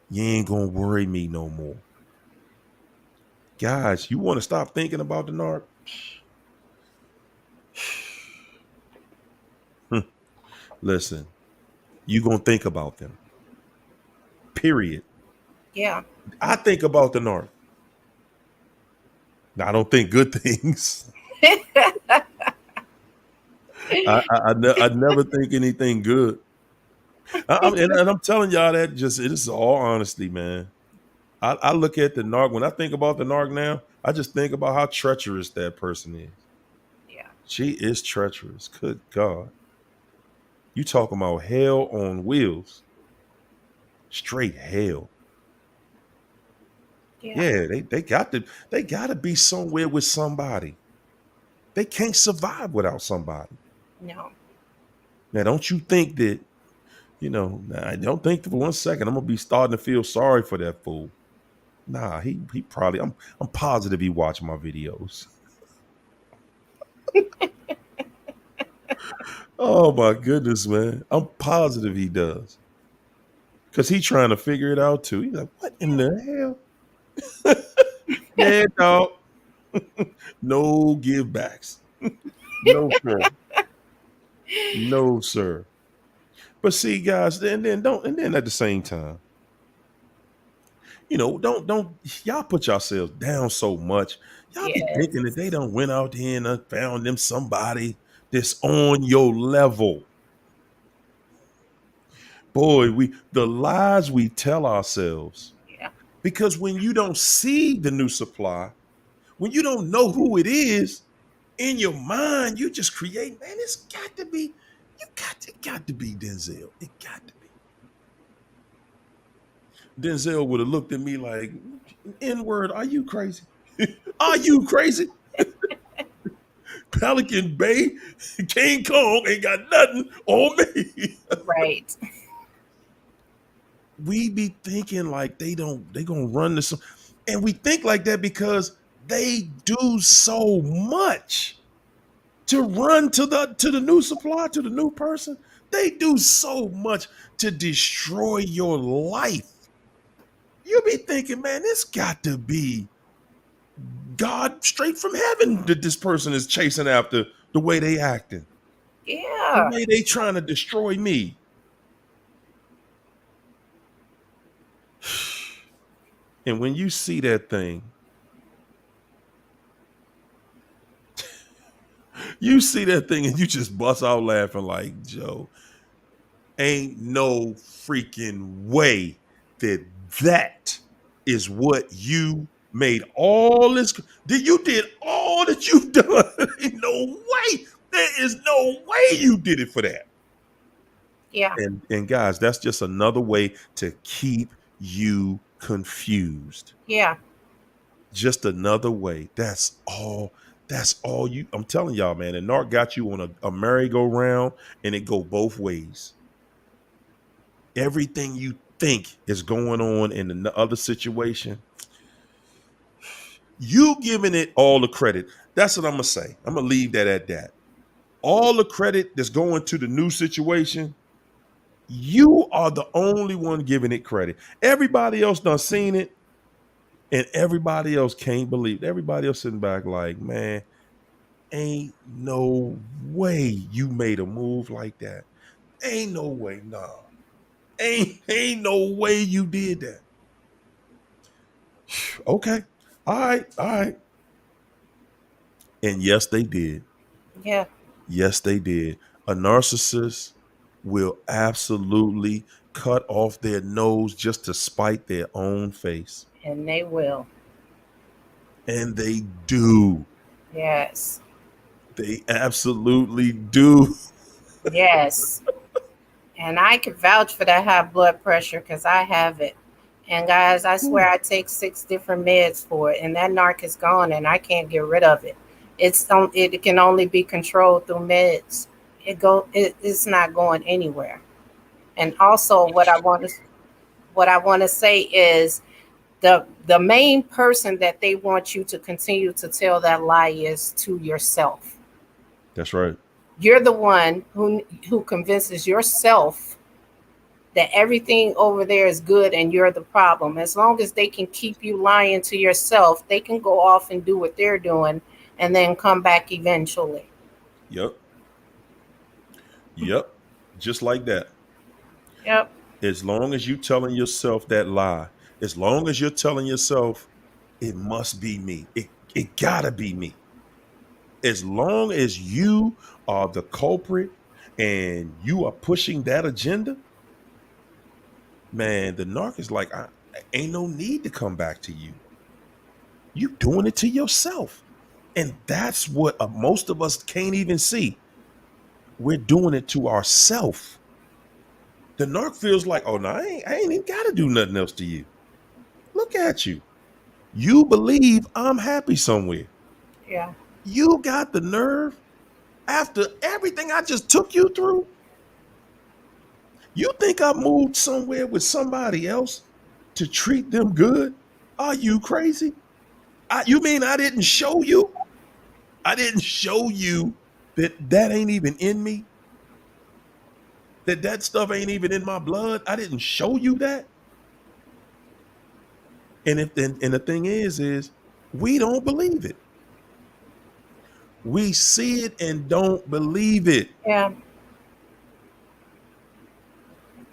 You ain't gonna worry me no more. Guys, you want to stop thinking about the narc? Listen, you gonna think about them. Period. Yeah. I think about the narc. Now, I don't think good things. I never think anything good. And I'm telling y'all that just it is all honesty, man. I look at the narc when I think about the narc now. I just think about how treacherous that person is. Yeah. She is treacherous. Good God, you talking about hell on wheels? Straight hell. Yeah. Yeah, they got to be somewhere with somebody. They can't survive without somebody. No. Now, don't you think that, I don't think for 1 second I'm gonna be starting to feel sorry for that fool. Nah, he probably I'm positive he watched my videos. Oh my goodness, man. I'm positive he does. Cause he trying to figure it out too. He's like, what in the hell? Yeah, dog. No give backs. No, sir. No, sir. But see, guys, and then at the same time, don't y'all put yourselves down so much. Y'all be thinking that they Yes. done went out here and done found them somebody that's on your level. Boy, the lies we tell ourselves. Yeah. Because when you don't see the new supply, when you don't know who it is, in your mind, you just create, man, it's got to be, it got to be Denzel. It got to be. Denzel would have looked at me like, N-word, are you crazy? Are you crazy? Pelican Bay, King Kong ain't got nothing on me. Right. We be thinking like they gonna run this, and we think like that because they do so much to run to the new supply, to the new person. They do so much to destroy your life. You be thinking, man, this got to be God straight from heaven that this person is chasing after the way they acting, the Yeah. way they trying to destroy me. And when you see that thing, you see that thing and you just bust out laughing like, Joe, ain't no freaking way that is what you made all this. You did all that you've done. Ain't no way. There is no way you did it for that. Yeah. And guys, that's just another way to keep you confused. Yeah. Just another way. That's all. That's all you. I'm telling y'all, man. And narc got you on a merry-go-round, and it go both ways. Everything you think is going on in the other situation, you giving it all the credit. That's what I'm gonna say. I'm gonna leave that at that. All the credit that's going to the new situation, You are the only one giving it credit. Everybody else done seen it, and everybody else can't believe it. Everybody else sitting back like, man, ain't no way you made a move like that. Ain't no way, nah. Ain't no way you did that. Okay. All right. All right. And yes, they did. Yeah. Yes, they did. A narcissist will absolutely cut off their nose just to spite their own face. And they will. And they do. Yes. They absolutely do. Yes. And I can vouch for that high blood pressure because I have it. And guys, I swear I take 6 different meds for it, and that narc is gone, and I can't get rid of it. It can only be controlled through meds. It's not going anywhere. And also, what I want to say is the main person that they want you to continue to tell that lie is to yourself. That's right. You're the one who convinces yourself that everything over there is good and you're the problem. As long as they can keep you lying to yourself, they can go off and do what they're doing and then come back eventually. Yep. Yep. Just like that. Yep. As long as you telling yourself that lie, as long as you're telling yourself it must be me, it gotta be me. As long as you are the culprit and you are pushing that agenda, man, the narc is like, ain't no need to come back to you. You doing it to yourself. And that's what most of us can't even see. We're doing it to ourselves. The narc feels like, oh no, I ain't even got to do nothing else to you. Look at you. You believe I'm happy somewhere. Yeah. You got the nerve after everything I just took you through. You think I moved somewhere with somebody else to treat them good? Are you crazy? You mean I didn't show you? I didn't show you that ain't even in me? That stuff ain't even in my blood? I didn't show you that? And the thing is we don't believe it. We see it and don't believe it. Yeah.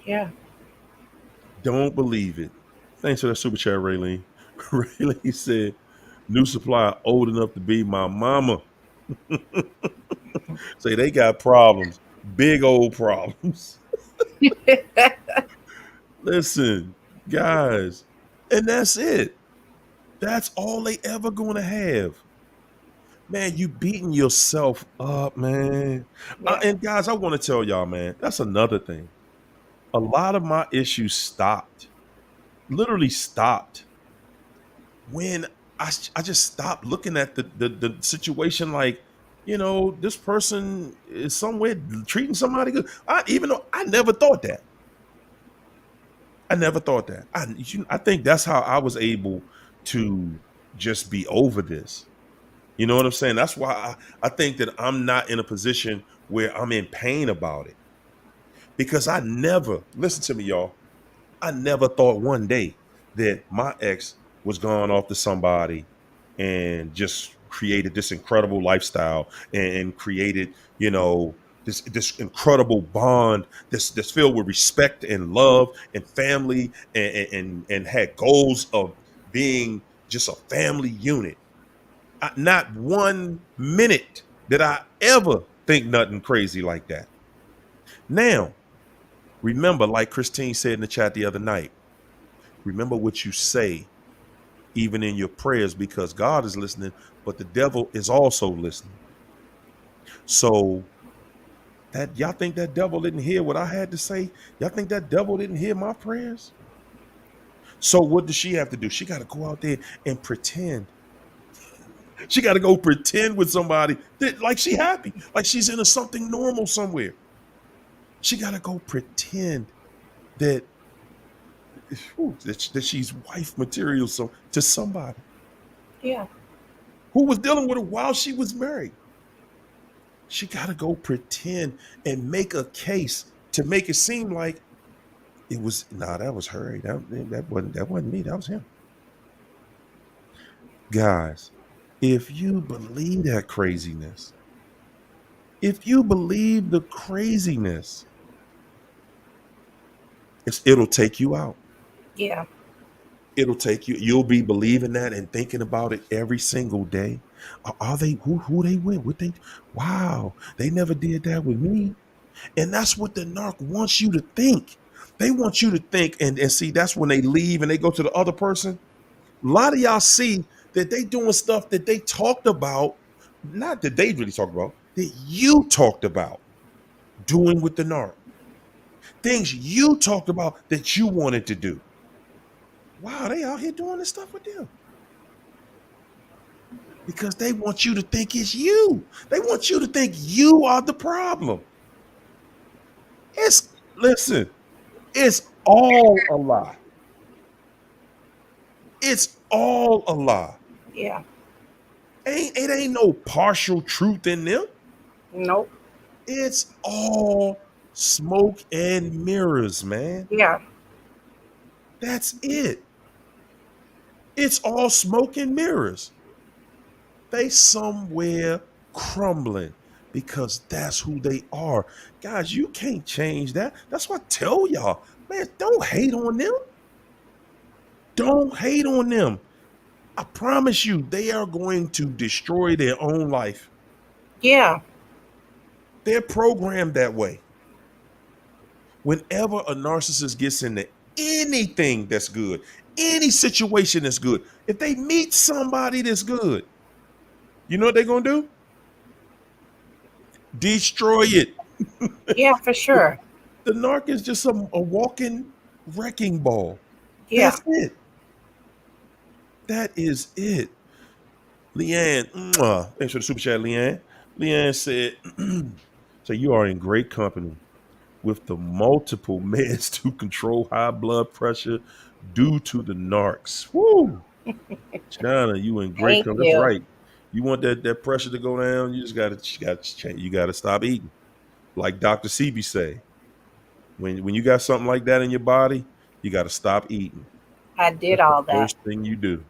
Yeah. Don't believe it. Thanks for that super chat, Raylene. Raylene said, new supply old enough to be my mama. Say they got problems, big old problems. Listen, guys, and that's it. That's all they ever gonna have. Man, you beating yourself up, man. Yeah. And guys, I want to tell y'all, man, that's another thing. A lot of my issues stopped, literally stopped when I just stopped looking at the situation like, this person is somewhere treating somebody good. Even though I never thought that. I never thought that. I think that's how I was able to just be over this. You know what I'm saying? That's why I think that I'm not in a position where I'm in pain about it. Because I never, listen to me, y'all. I never thought one day that my ex was gone off to somebody and just created this incredible lifestyle and created, this incredible bond that's filled with respect and love and family and had goals of being just a family unit. Not 1 minute did I ever think nothing crazy like that. Now, remember, like Christine said in the chat the other night, remember what you say, even in your prayers, because God is listening, but the devil is also listening. So that y'all think that devil didn't hear what I had to say? Y'all think that devil didn't hear my prayers? So what does she have to do? She got to go out there and pretend. She got to go pretend with somebody that like she happy, like she's in something normal somewhere. She got to go pretend that that she's wife material to somebody. Yeah. Who was dealing with her while she was married. She got to go pretend and make a case to make it seem like it was, nah, that was her. That wasn't me. That was him. Guys, if you believe that craziness, if you believe the craziness, it'll take you out. Yeah. It'll take you. You'll be believing that and thinking about it every single day. Are they who they with? What they? Wow, they never did that with me. And that's what the narc wants you to think. They want you to think, and see, that's when they leave and they go to the other person. A lot of y'all see that they doing stuff that they talked about, not that they really talked about, that you talked about doing with the narc. Things you talked about that you wanted to do. Wow, they out here doing this stuff with them. Because they want you to think it's you. They want you to think you are the problem. Listen, it's all a lie. It's all a lie. Yeah. It ain't no partial truth in them. Nope. It's all smoke and mirrors, man. Yeah. That's it. It's all smoke and mirrors. They somewhere crumbling because that's who they are. Guys, you can't change that. That's what I tell y'all. Man, don't hate on them. Don't hate on them. I promise you, they are going to destroy their own life. Yeah. They're programmed that way. Whenever a narcissist gets into anything that's good, any situation that's good, if they meet somebody that's good, you know what they're going to do? Destroy it. Yeah, for sure. The narc is just a walking wrecking ball. Yeah. That's it. That is it. Leanne, thanks for the super chat, Leanne. Leanne said, so you are in great company with the multiple meds to control high blood pressure due to the narcs. Woo! China, you in great Thank company. That's you. right. You want that pressure to go down, you just gotta stop eating. Like Dr. Sebi say, when you got something like that in your body, you gotta stop eating. I did That's the all that. first thing you do.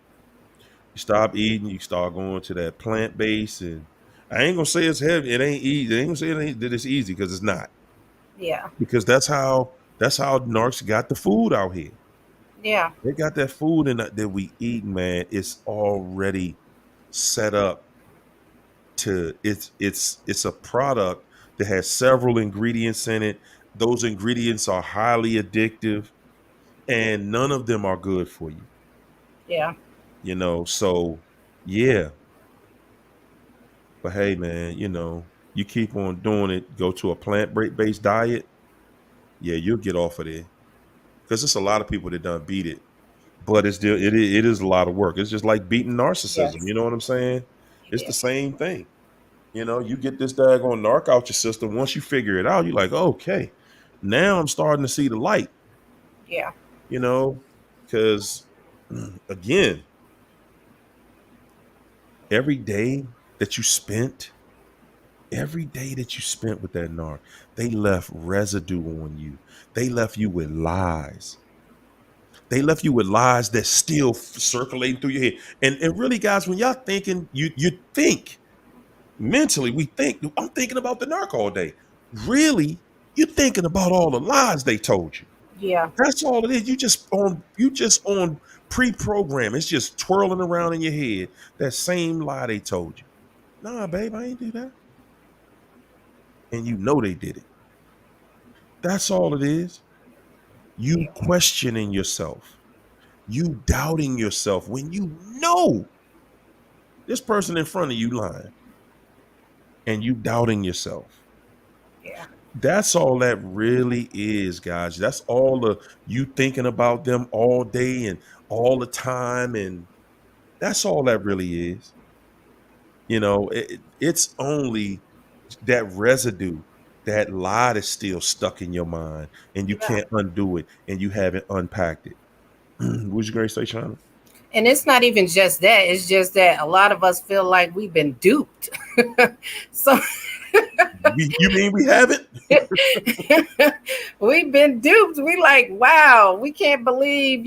You stop eating, you start going to that plant base, and I ain't gonna say it's heavy. It ain't easy. I ain't gonna say that it's easy because it's not. Yeah. Because that's how narcs got the food out here. Yeah. They got that food that we eat, man. It's already set up to it's a product that has several ingredients in it. Those ingredients are highly addictive, and none of them are good for you. Yeah. So yeah. But hey, man, you keep on doing it. Go to a plant-based diet. Yeah, you'll get off of there because there's a lot of people that done beat it, but it is a lot of work. It's just like beating narcissism. Yes. You know what I'm saying? It It's the is. same thing. You get this daggone narc out your system. Once you figure it out, you're like, okay, now I'm starting to see the light. Yeah. Because again, every day that you spent every day that you spent with that narc, they left residue on you. They left you with lies. They left you with lies that's still circulating through your head. And really, guys, when y'all thinking, you think mentally, we think, I'm thinking about the narc all day. Really, you're thinking about all the lies they told you. Yeah. That's all it is. You just on pre-program. It's just twirling around in your head. That same lie they told you. Nah, babe, I ain't do that. And you know they did it. That's all it is. You Yeah. questioning yourself, you doubting yourself when you know this person in front of you lying and you doubting yourself. Yeah. That's all that really is, guys. That's all the you thinking about them all day and all the time. And that's all that really is. It's only that residue, that lie that's still stuck in your mind and you Yeah. can't undo it and you haven't unpacked it. Would you great say, China? And it's not even just that. It's just that a lot of us feel like we've been duped. So You mean we haven't? We've been duped. We like, wow, we can't believe,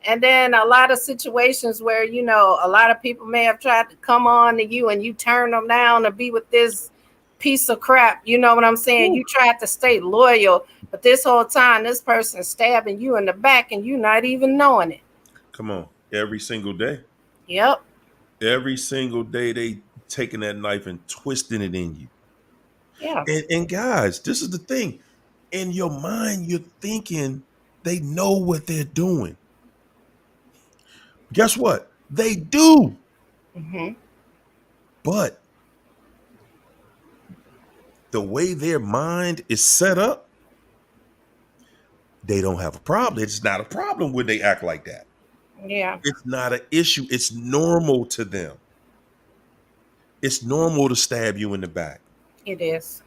and then a lot of situations where, a lot of people may have tried to come on to you and you turn them down to be with this piece of crap. You know what I'm saying? Ooh. You tried to stay loyal, but this whole time, this person's stabbing you in the back and you not even knowing it. Come on. Every single day. Yep. Every single day they taking that knife and twisting it in you. Yeah. And guys, this is the thing. In your mind, you're thinking they know what they're doing. Guess what? They do. Hmm. But the way their mind is set up, they don't have a problem. It's not a problem when they act like that. Yeah. It's not an issue. It's normal to them. It's normal to stab you in the back. It is.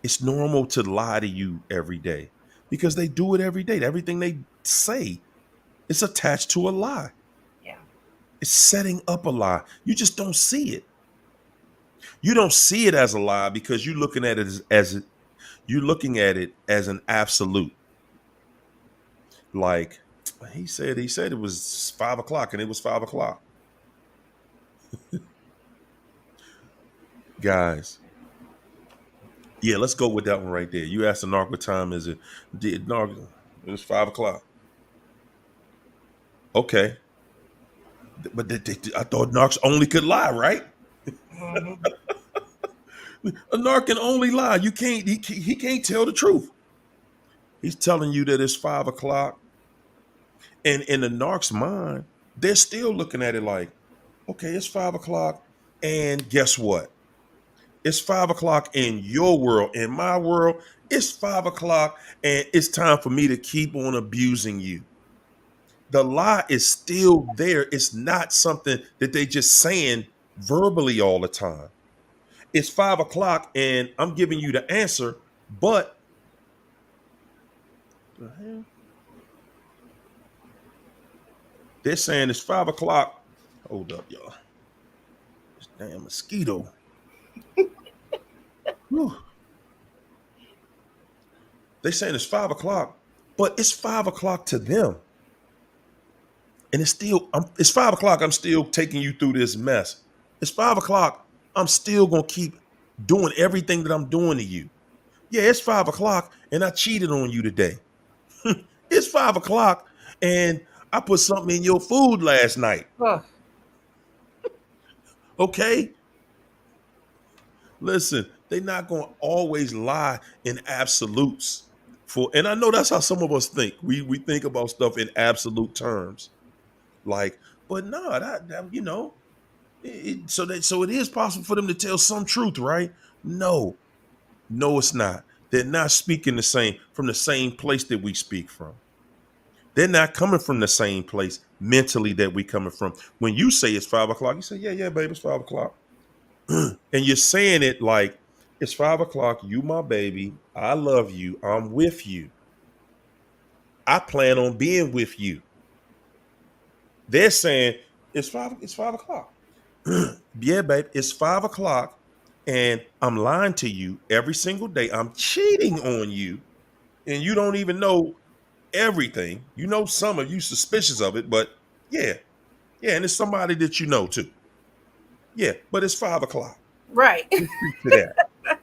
It's normal to lie to you every day because they do it every day. Everything they say is attached to a lie. Yeah. It's setting up a lie. You just don't see it. You don't see it as a lie because you're looking at it as you're looking at it as an absolute. Like he said it was 5 o'clock and it was 5 o'clock. Guys, yeah, let's go with that one right there. You asked the narc what time is it? Did narc? It was 5 o'clock. Okay, but I thought narcs only could lie, right? Hmm. A narc can only lie. You can't. He can't tell the truth. He's telling you that it's 5 o'clock, and in the narc's mind, they're still looking at it like, okay, it's 5 o'clock, and guess what? It's 5 o'clock in your world. In my world, it's 5 o'clock, and it's time for me to keep on abusing you. The lie is still there. It's not something that they just saying verbally all the time. It's 5 o'clock, and I'm giving you the answer, but the hell? They're saying it's 5 o'clock. Hold up, y'all. This damn mosquito. Whew. They saying it's 5 o'clock, but it's 5 o'clock to them. And it's 5 o'clock. I'm still taking you through this mess. It's 5 o'clock. I'm still gonna keep doing everything that I'm doing to you. Yeah, it's 5 o'clock, and I cheated on you today. It's 5 o'clock, and I put something in your food last night. Oh, Okay. Listen, they're not gonna always lie in absolutes. And I know that's how some of us think. We think about stuff in absolute terms. Like, but no, so it is possible for them to tell some truth, right? No, no, it's not. They're not speaking from the same place that we speak from. They're not coming from the same place mentally that we coming from. When you say it's 5 o'clock, you say, yeah, baby, it's 5 o'clock. And you're saying it like it's 5 o'clock. You, my baby, I love you. I'm with you. I plan on being with you. They're saying it's 5 o'clock. Yeah, babe, it's 5 o'clock, and I'm lying to you every single day. I'm cheating on you, and you don't even know everything. You know some of you suspicious of it, but yeah, and it's somebody that you know too. Yeah, but it's 5 o'clock. right. Let's speak to that.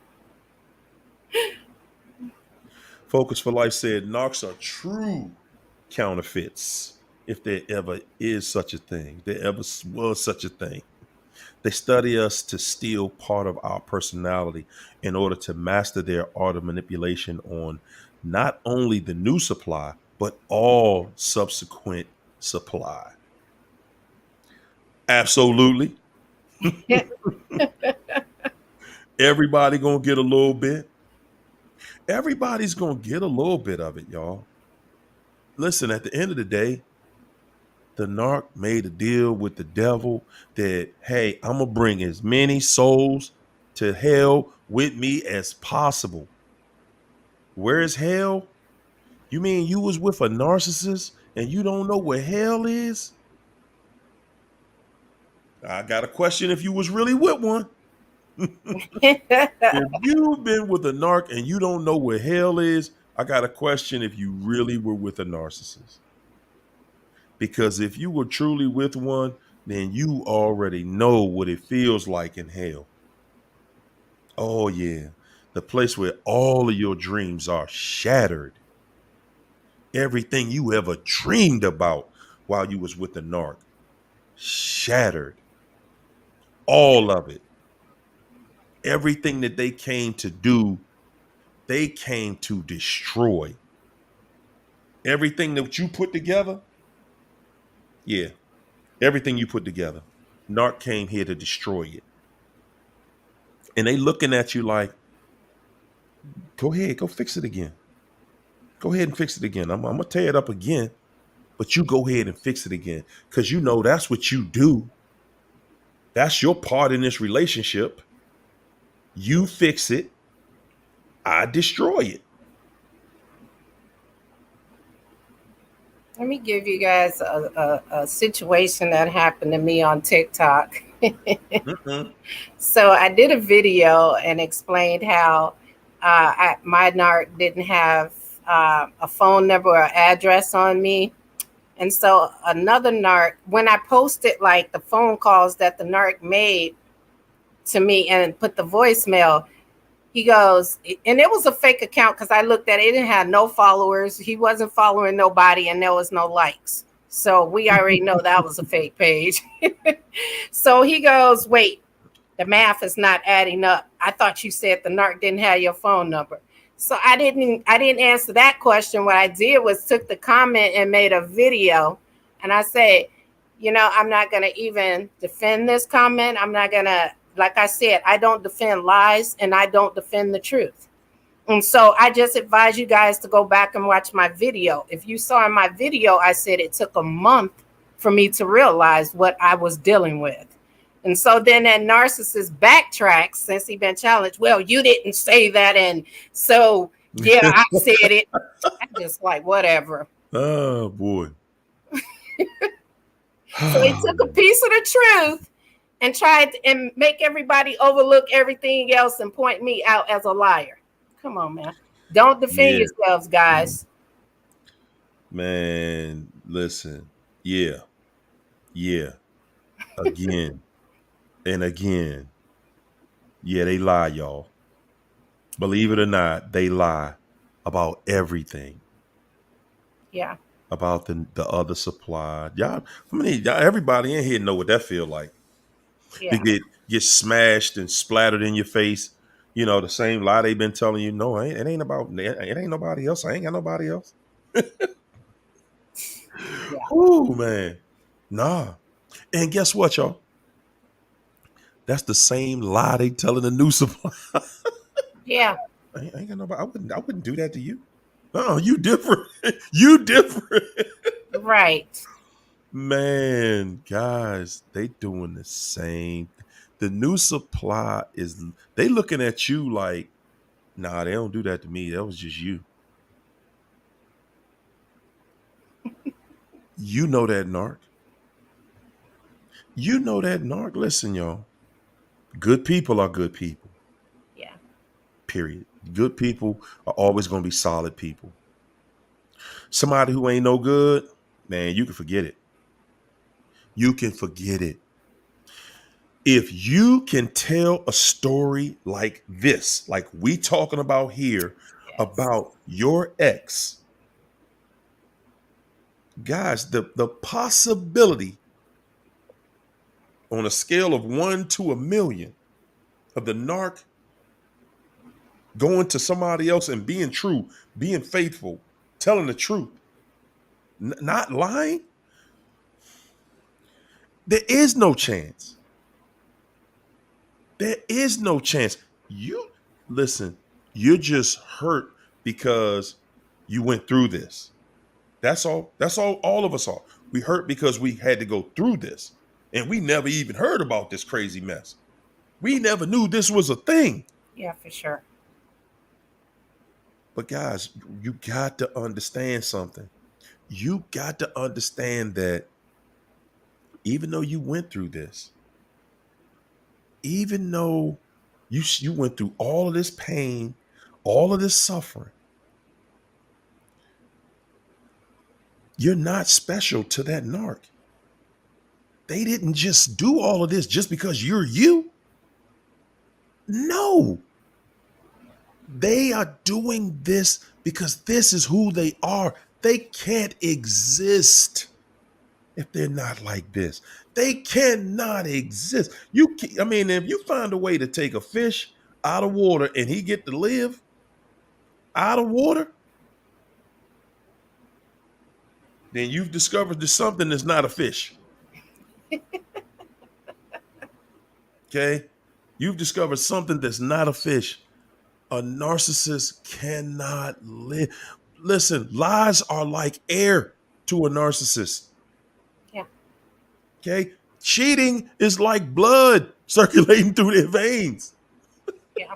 Focus for Life said narcs are true counterfeits. If there ever is such a thing, if there ever was such a thing. They study us to steal part of our personality in order to master their art of manipulation on not only the new supply, but all subsequent supply. Absolutely. Everybody gonna get a little bit. Everybody's gonna get a little bit of it, y'all. Listen, at the end of the day, the narc made a deal with the devil that, hey, I'm gonna bring as many souls to hell with me as possible. Where is hell? You mean you was with a narcissist and you don't know where hell is? I got a question if you was really with one. If you've been with a narc and you don't know where hell is, I got a question if you really were with a narcissist. Because if you were truly with one, then you already know what it feels like in hell. Oh, yeah. The place where all of your dreams are shattered. Everything you ever dreamed about while you was with the narc, shattered. All of it. Everything that they came to do, they came to destroy. Everything that you put together, yeah, everything you put together. Narc came here to destroy it. And they looking at you like, go ahead, go fix it again. Go ahead and fix it again. I'm gonna tear it up again, but you go ahead and fix it again. Cause you know that's what you do. That's your part in this relationship. You fix it, I destroy it. Let me give you guys a situation that happened to me on TikTok. Mm-mm. So I did a video and explained how my narc didn't have a phone number or address on me. And so another narc, when I posted like the phone calls that the narc made to me and put the voicemail, he goes, and it was a fake account because I looked at it, it didn't have no followers. He wasn't following nobody and there was no likes. So we already know that was a fake page. So he goes, wait, the math is not adding up. I thought you said the narc didn't have your phone number. So I didn't answer that question. What I did was took the comment and made a video. And I said, I'm not going to even defend this comment. I'm not going to, like I said, I don't defend lies and I don't defend the truth. And so I just advise you guys to go back and watch my video. If you saw in my video, I said it took a month for me to realize what I was dealing with. And so then that narcissist backtracks since he been challenged. Well, you didn't say that. And so, yeah, I said it. I'm just like, whatever. Oh boy. So he took a piece of the truth and tried to and make everybody overlook everything else and point me out as a liar. Come on, man. Don't defend Yeah, yourselves, guys. man. Listen. Yeah. Yeah. Again and again. Yeah, they lie, y'all. Believe it or not, they lie about everything. Yeah. About the other supply. Y'all, everybody in here know what that feel like. To Yeah. get smashed and splattered in your face. You know, the same lie they've been telling you. No, it ain't about it ain't nobody else. I ain't got nobody else. Yeah. Ooh, man. Nah. And guess what, y'all? That's the same lie they telling the new supply. Yeah. I ain't got nobody. I wouldn't do that to you. Oh, you different. You different. Right. Man, guys, they doing the same. The new supply is they looking at you like, nah, they don't do that to me. That was just you. You know that narc. You know that narc. Listen, y'all. Good people are good people. Yeah. Period. Good people are always going to be solid people. Somebody who ain't no good, man, you can forget it. You can forget it. If you can tell a story like this, like we talking about here, Yes. about your ex, guys, the possibility on a scale of 1 to 1,000,000 of the narc going to somebody else and being true, being faithful, telling the truth, not lying, there is no chance. There is no chance. You listen, you're just hurt because you went through this. That's all. That's all of us are. We hurt because we had to go through this. And we never even heard about this crazy mess. We never knew this was a thing. Yeah, for sure. But guys, you got to understand something. You got to understand that even though you went through this, even though You went through all of this pain, all of this suffering. You're not special to that narc. They didn't just do all of this just because you're you. No, they are doing this because this is who they are. They can't exist if they're not like this. They cannot exist. I mean, if you find a way to take a fish out of water and he get to live out of water, then you've discovered there's something that's not a fish. Okay? You've discovered something that's not a fish. A narcissist cannot live. Listen, lies are like air to a narcissist. Yeah. Okay? Cheating is like blood circulating through their veins. Yeah.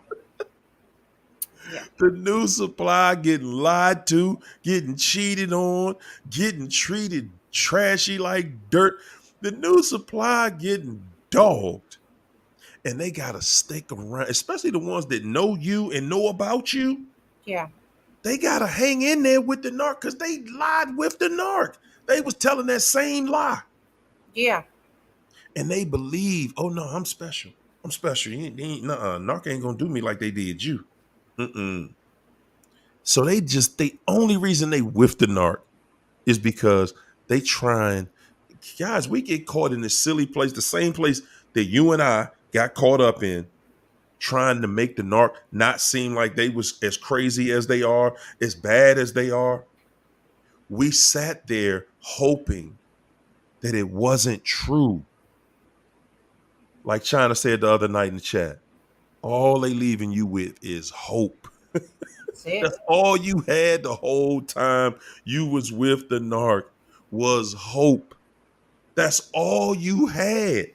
Yeah. The new supply getting lied to, getting cheated on, getting treated trashy like dirt. The new supply getting dogged. And they got to stick around, especially the ones that know you and know about you. Yeah. They got to hang in there with the narc because they lied with the narc. They was telling that same lie. Yeah. And they believe, oh, no, I'm special. I'm special. Narc ain't going to do me like they did you. Mm-mm. So the only reason they with the narc is because they trying, guys, we get caught in this silly place, the same place that you and I got caught up in, trying to make the narc not seem like they was as crazy as they are, as bad as they are. We sat there hoping that it wasn't true. Like China said the other night in the chat, all they leaving you with is hope. That's it. That's all you had the whole time you was with the narc was hope. That's all you had.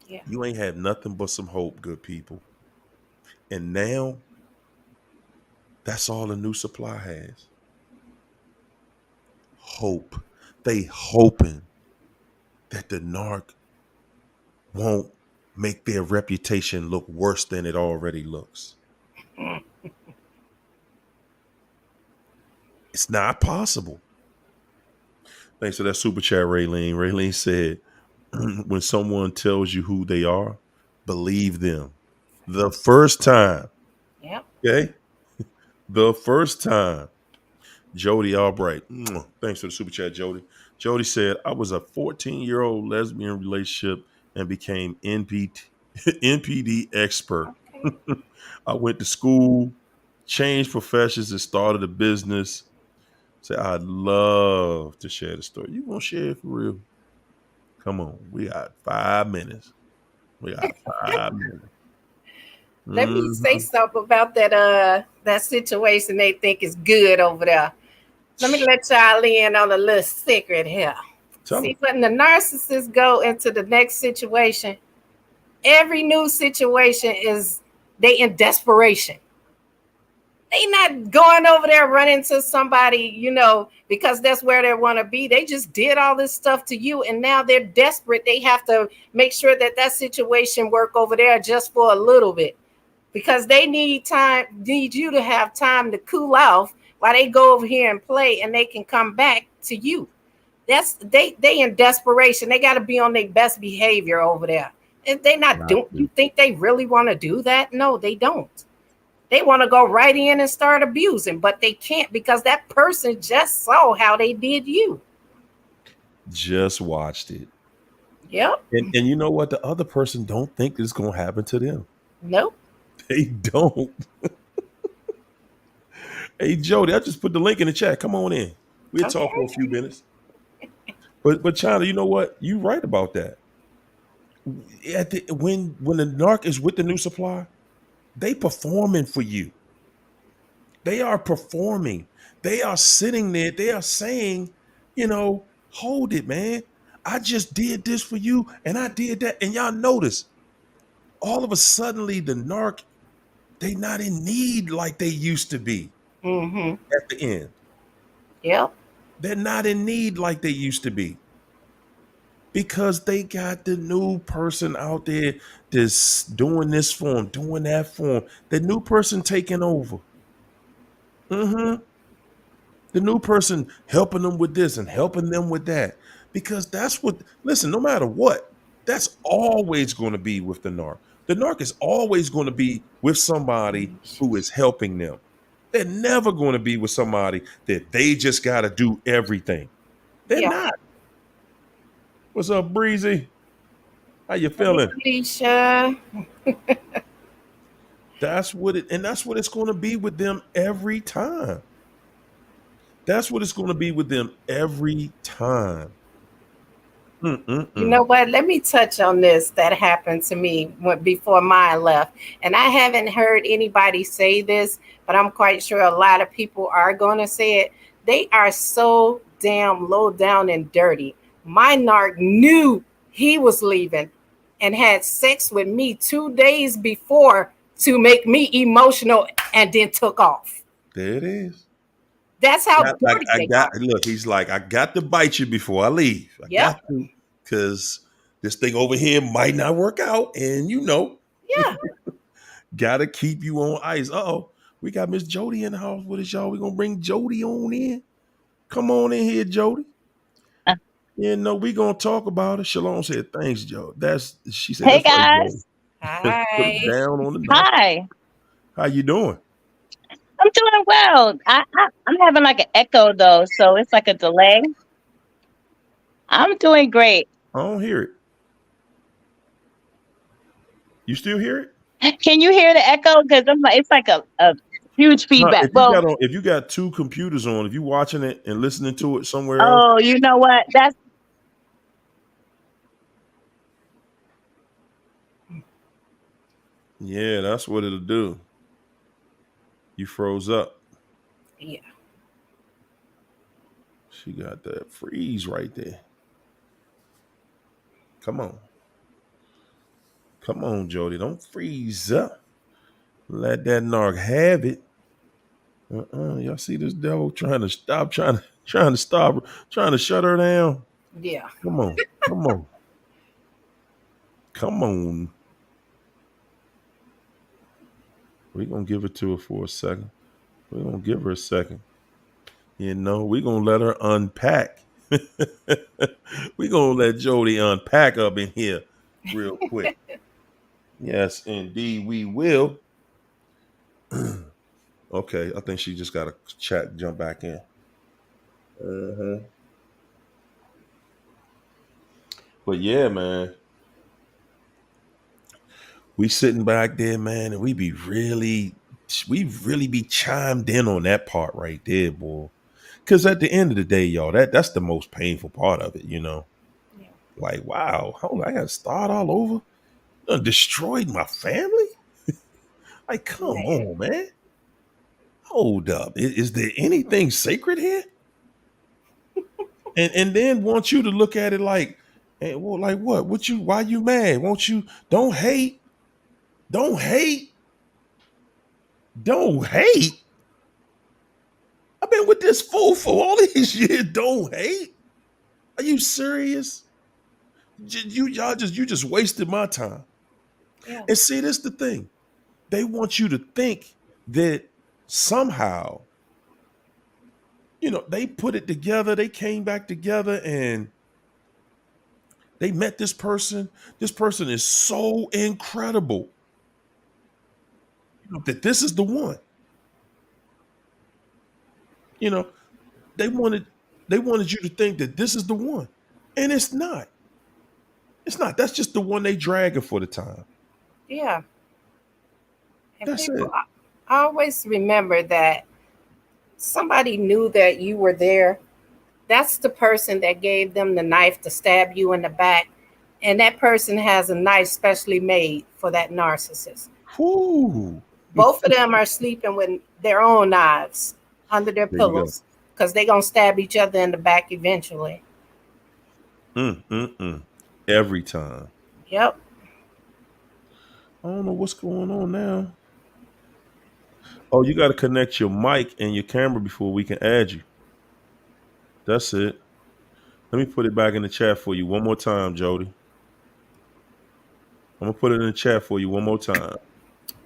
Yeah. You ain't had nothing but some hope, good people. And now that's all the new supply has. Hope. They hoping that the narc won't make their reputation look worse than it already looks. It's not possible. Thanks for that super chat, Raylene. Raylene said, when someone tells you who they are, believe them. The first time. Yep. Okay? The first time. Jody Albright. Thanks for the super chat, Jody. Jody said, I was a 14-year-old lesbian relationship and became NPD expert. Okay. I went to school, changed professions, and started a business. Say, I'd love to share the story. You want to share it for real? Come on. We got 5 minutes. We got 5 minutes. Let me say Mhm. something about that situation they think is good over there. Let me let y'all in on a little secret here. Tell See, them. when the narcissists go into the next situation, every new situation is they in desperation. They not going over there running to somebody, because that's where they want to be. They just did all this stuff to you, and now they're desperate. They have to make sure that situation work over there just for a little bit, because they need you to have time to cool off while they go over here and play, and they can come back to you. That's they in desperation. They got to be on their best behavior over there. If they not doing, you think they really want to do that? No, they don't. They want to go right in and start abusing, but they can't because that person just saw how they did you. Just watched it. Yep. And you know what? The other person don't think it's going to happen to them. Nope. They don't. Hey, Jody, I just put the link in the chat. Come on in. We'll talk for a Okay. few minutes. But China, you know what? You right about that. When the narc is with the new supply, they performing for you. They are performing. They are sitting there. They are saying, hold it, man. I just did this for you, and I did that. And y'all notice, all of a sudden, the narc, they not in need like they used to be Mm-hmm. at the end. Yep. They're not in need like they used to be. because they got the new person out there that's doing this for them, doing that for them. The new person taking over. Hmm. The new person helping them with this and helping them with that. Because that's what, listen, no matter what, that's always going to be with the narc. The narc is always going to be with somebody who is helping them. They're never going to be with somebody that they just got to do everything. They're Yeah. not. What's up, Breezy? How you Hey, feeling? Felicia. That's what it, and that's what it's going to be with them every time. That's what it's going to be with them every time. You Mm-mm-mm. know what? Let me touch on this that happened to me before mine left. And I haven't heard anybody say this, but I'm quite sure a lot of people are going to say it. They are so damn low down and dirty. My narc knew he was leaving and had sex with me 2 days before to make me emotional and then took off. There it is. That's how dirty I they got, are. look, he's like, I got to bite you before I leave. I Yep. got to, because this thing over here might not work out. And Yeah. gotta keep you on ice. Uh-oh. We got Miss Jody in the house with us, y'all. We're gonna bring Jody on in. Come on in here, Jody. We gonna talk about it. Shalom said, thanks, Joe. She said, Hey that's right, Joe. guys. Put it Hi. down on the knock. Hi. How you doing? I'm doing well. I'm having like an echo though, so it's like a delay. I'm doing great. I don't hear it. You still hear it? Can you hear the echo? Because it's like a huge No, feedback. Well, if you got two computers on, if you watching it and listening to it somewhere else. oh, you know what? Yeah, that's what it'll do. You froze up. Yeah. She got that freeze right there. Come on. Come on, Jody. Don't freeze up. Let that narc have it. Y'all see this devil trying to stop, trying to stop, trying to shut her down. Yeah. Come on. Come on. Come on. We're gonna give it to her for a second. We're gonna give her a second. We're gonna let her unpack. We're gonna let Jody unpack up in here real quick. Yes, indeed, we will. Okay, I think she just got a chat jump back in. Uh-huh. But yeah, man, we sitting back there, man, and we really be chimed in on that part right there, boy. Because at the end of the day, y'all, that's the most painful part of it. Yeah. Like, wow, hold on, I got to start all over. You done destroyed my family. Like, come Man. on, man. Hold up. Is there anything sacred here? And then want you to look at it like, well, like what? Why you mad? Won't you don't hate? Don't hate. Don't hate. I've been with this fool for all these years. Don't hate. Are you serious? You just wasted my time. Yeah. And see, this the thing. They want you to think that somehow, they put it together, they came back together and they met this person. This person is so incredible, that this is the one. You know, they wanted they wanted you to think that this is the one. And it's not. It's not. That's just the one they dragging for the time. Yeah. And That's people it. always remember that somebody knew that you were there. That's the person that gave them the knife to stab you in the back. And that person has a knife specially made for that narcissist. Whoo. Both of them are sleeping with their own knives under their There you go. pillows because they're going to stab each other in the back eventually. Mm. Every time. Yep. I don't know what's going on now. Oh, you got to connect your mic and your camera before we can add you. That's it. Let me put it back in the chat for you one more time, Jody. I'm gonna put it in the chat for you one more time.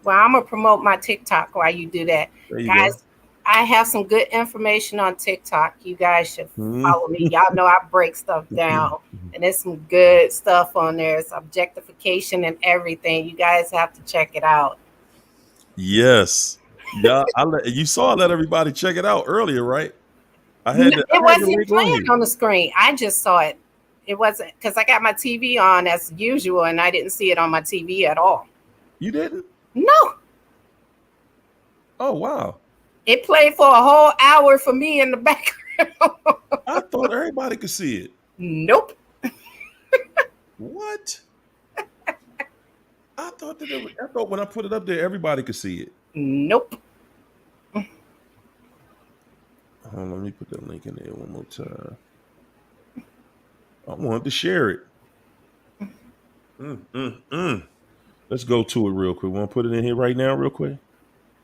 Well, I'm gonna promote my TikTok while you do that, There you guys. go. I have some good information on TikTok. You guys should follow me. Y'all know I break stuff down, and there's some good stuff on there. It's objectification and everything. You guys have to check it out. Yes. Yeah, you saw I let everybody check it out earlier, right? I had It the wasn't link on playing here. on the screen. I just saw it. It wasn't because I got my TV on as usual, and I didn't see it on my TV at all. You didn't? No, Oh wow. it played for a whole hour for me in the background. I thought everybody could see it. Nope. What? I thought when I put it up there, everybody could see it. Nope. Hold on, let me put that link in there one more time. I wanted to share it. Let's go to it real quick. Want to put it in here right now, real quick?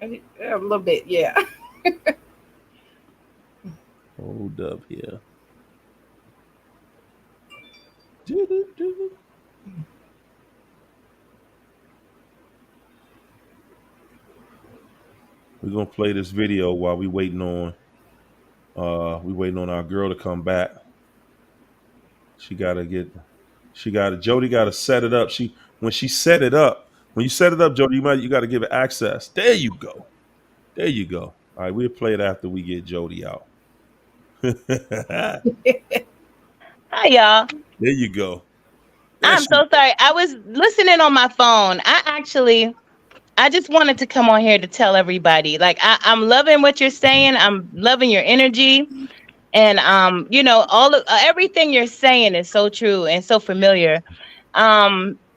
A little bit, yeah. Hold up here. We're gonna play this video while we waiting on our girl to come back. Jody gotta set it up. When you set it up, Jody, you gotta give it access. There you go. All right, we'll play it after we get Jody out. Hi, y'all. There you go. I'm so sorry. I was listening on my phone. I just wanted to come on here to tell everybody, like, I'm loving what you're saying. I'm loving your energy. And, everything you're saying is so true and so familiar.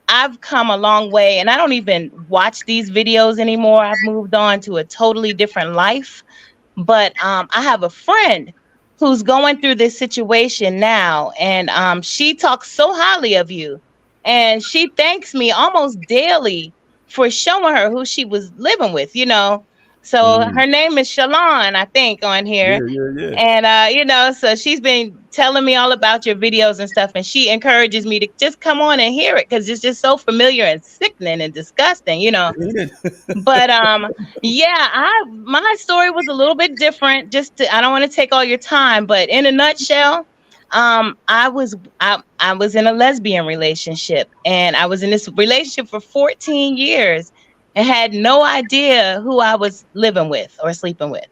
I've come a long way, and I don't even watch these videos anymore. I've moved on to a totally different life. But I have a friend who's going through this situation now, and she talks so highly of you, and she thanks me almost daily for showing her who she was living with, So her name is Shalon, I think, on here. Yeah. And, so she's been telling me all about your videos and stuff. And she encourages me to just come on and hear it because it's just so familiar and sickening and disgusting, But my story was a little bit different. I don't want to take all your time, but in a nutshell, I was in a lesbian relationship, and I was in this relationship for 14 years and had no idea who I was living with or sleeping with.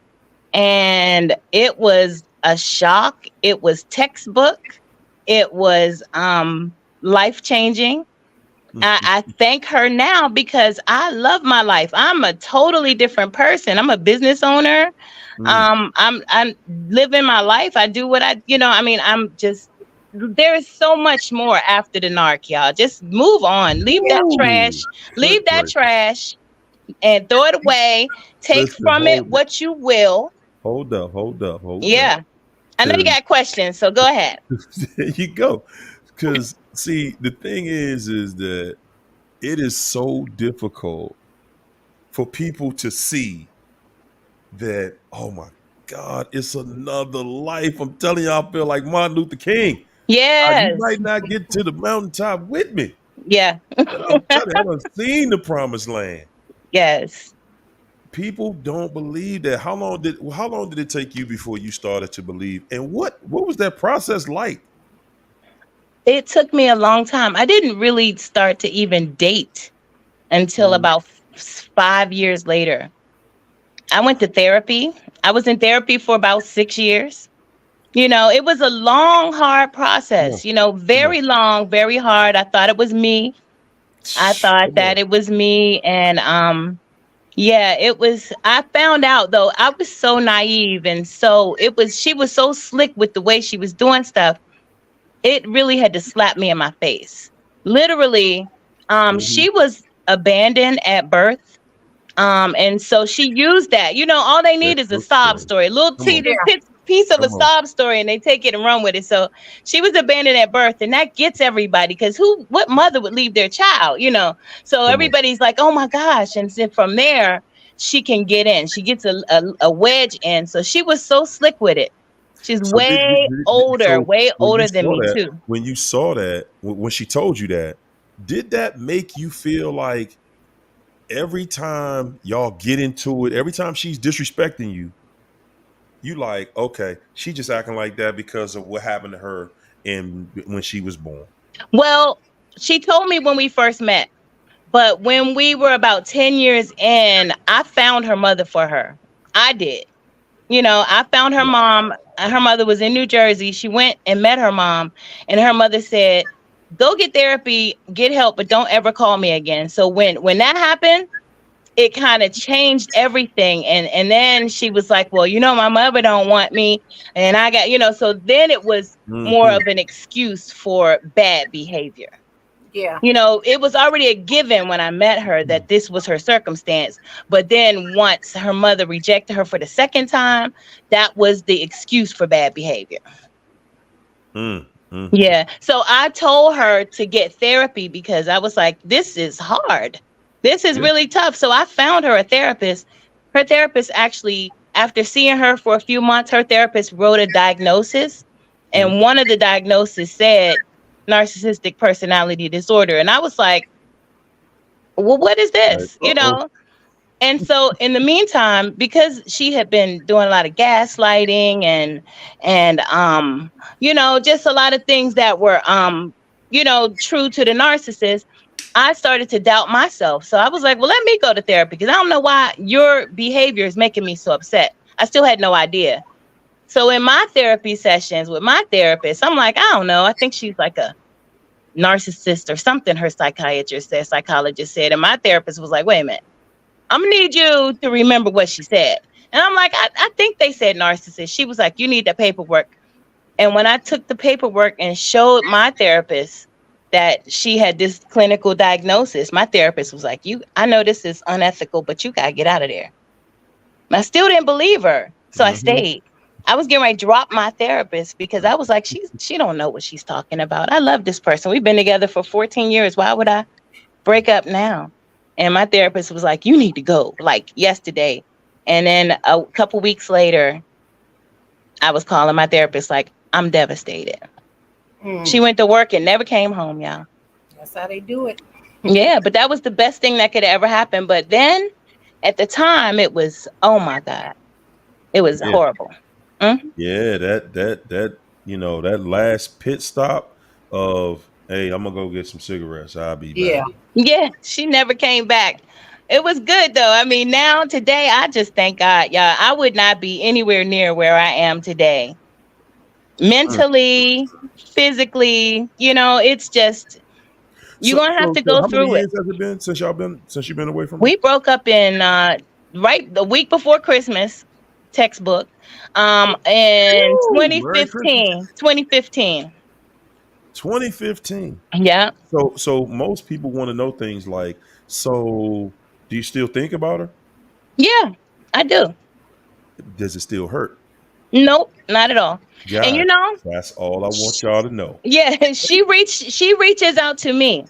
And it was a shock. It was textbook. It was life-changing. I thank her now because I love my life. I'm a totally different person. I'm a business owner. I'm living my life. I do what I'm just, there is so much more after the narc, y'all. Just move on. Leave that trash. Leave that trash and throw it away. Take from it what you will. Hold up. Yeah. I know you got questions, so go ahead. There you go. Because see, the thing is that it is so difficult for people to see that, oh my God, it's another life. I'm telling you, I feel like Martin Luther King. Yes. You might not get to the mountaintop with me. Yeah. But I'm telling you, I've seen the promised land. Yes. People don't believe that. How long did it take you before you started to believe? And what was that process like? It took me a long time. I didn't really start to even date until about 5 years later. I went to therapy. I was in therapy for about 6 years. It was a long, hard process, very long, very hard. I thought it was me. I thought that it was me. And it was, I found out though, I was so naive. And so she was so slick with the way she was doing stuff. It really had to slap me in my face. Literally, she was abandoned at birth. And so she used that. All they need is a sob story, a little piece of a sob story, and they take it and run with it. So she was abandoned at birth, and that gets everybody, because what mother would leave their child, So everybody's like, oh my gosh. And then from there, she can get in. She gets a wedge in. So she was so slick with it. She's So way older when you than saw me that, too. when you saw that, Yeah. when she told you that, did that make you feel like every time y'all get into it, every time she's disrespecting you, you like, okay, she just acting like that because of what happened to her and when she was born? Well, she told me when we first met, but when we were about 10 years in, I found her mother for her. I did. I found her mom. Her mother was in New Jersey. She went and met her mom, and her mother said, "Go get therapy, get help, but don't ever call me again." So when that happened, it kind of changed everything. And then she was like, "Well, my mother don't want me, and I got, so then it was more Mm-hmm. of an excuse for bad behavior. Yeah. It was already a given when I met her that this was her circumstance. But then once her mother rejected her for the second time, that was the excuse for bad behavior. Mm-hmm. Yeah. So I told her to get therapy because I was like, this is hard. This is Yeah. really tough. So I found her a therapist. Her therapist actually, after seeing her for a few months, her therapist wrote a diagnosis. Mm-hmm. And one of the diagnoses said narcissistic personality disorder. And I was like, well, what is Like, this? uh-oh. And so in the meantime, because she had been doing a lot of gaslighting and just a lot of things that were true to the narcissist, I started to doubt myself. So I was like, well, let me go to therapy because I don't know why your behavior is making me so upset. I still had no idea. So in my therapy sessions with my therapist, I'm like, I don't know. I think she's like a narcissist or something, her psychologist said. And my therapist was like, wait a minute. I'm gonna need you to remember what she said. And I'm like, I think they said narcissist. She was like, you need the paperwork. And when I took the paperwork and showed my therapist that she had this clinical diagnosis, my therapist was like, I know this is unethical, but you gotta get out of there. And I still didn't believe her. So I Mm-hmm. stayed. I was getting ready to drop my therapist because I was like, she don't know what she's talking about. I love this person. We've been together for 14 years. Why would I break up now? And my therapist was like, you need to go, like yesterday. And then a couple weeks later, I was calling my therapist like, I'm devastated. She Mm. went to work and never came home, y'all. That's how they do it. Yeah, but that was the best thing that could ever happen. But then at the time, it was, oh my God, it was Yeah. horrible. Mm-hmm. Yeah, that last pit stop of, hey, I'm gonna go get some cigarettes. I'll be back. Yeah. Yeah, she never came back. It was good though. I mean, now today, I just thank God, y'all. I would not be anywhere near where I am today. Mm. Mentally, physically, it's just you're So, gonna have so, to so, go how many through it. years has it been since you've been away from her? We broke up in right the week before Christmas, textbook. In Woo! Merry Christmas. 2015. 2015. Yeah. So most people want to know things like, so do you still think about her? Yeah, I do. Does it still hurt? Nope, not at all. And God, that's all I want y'all to know. yeah, she reaches out to me.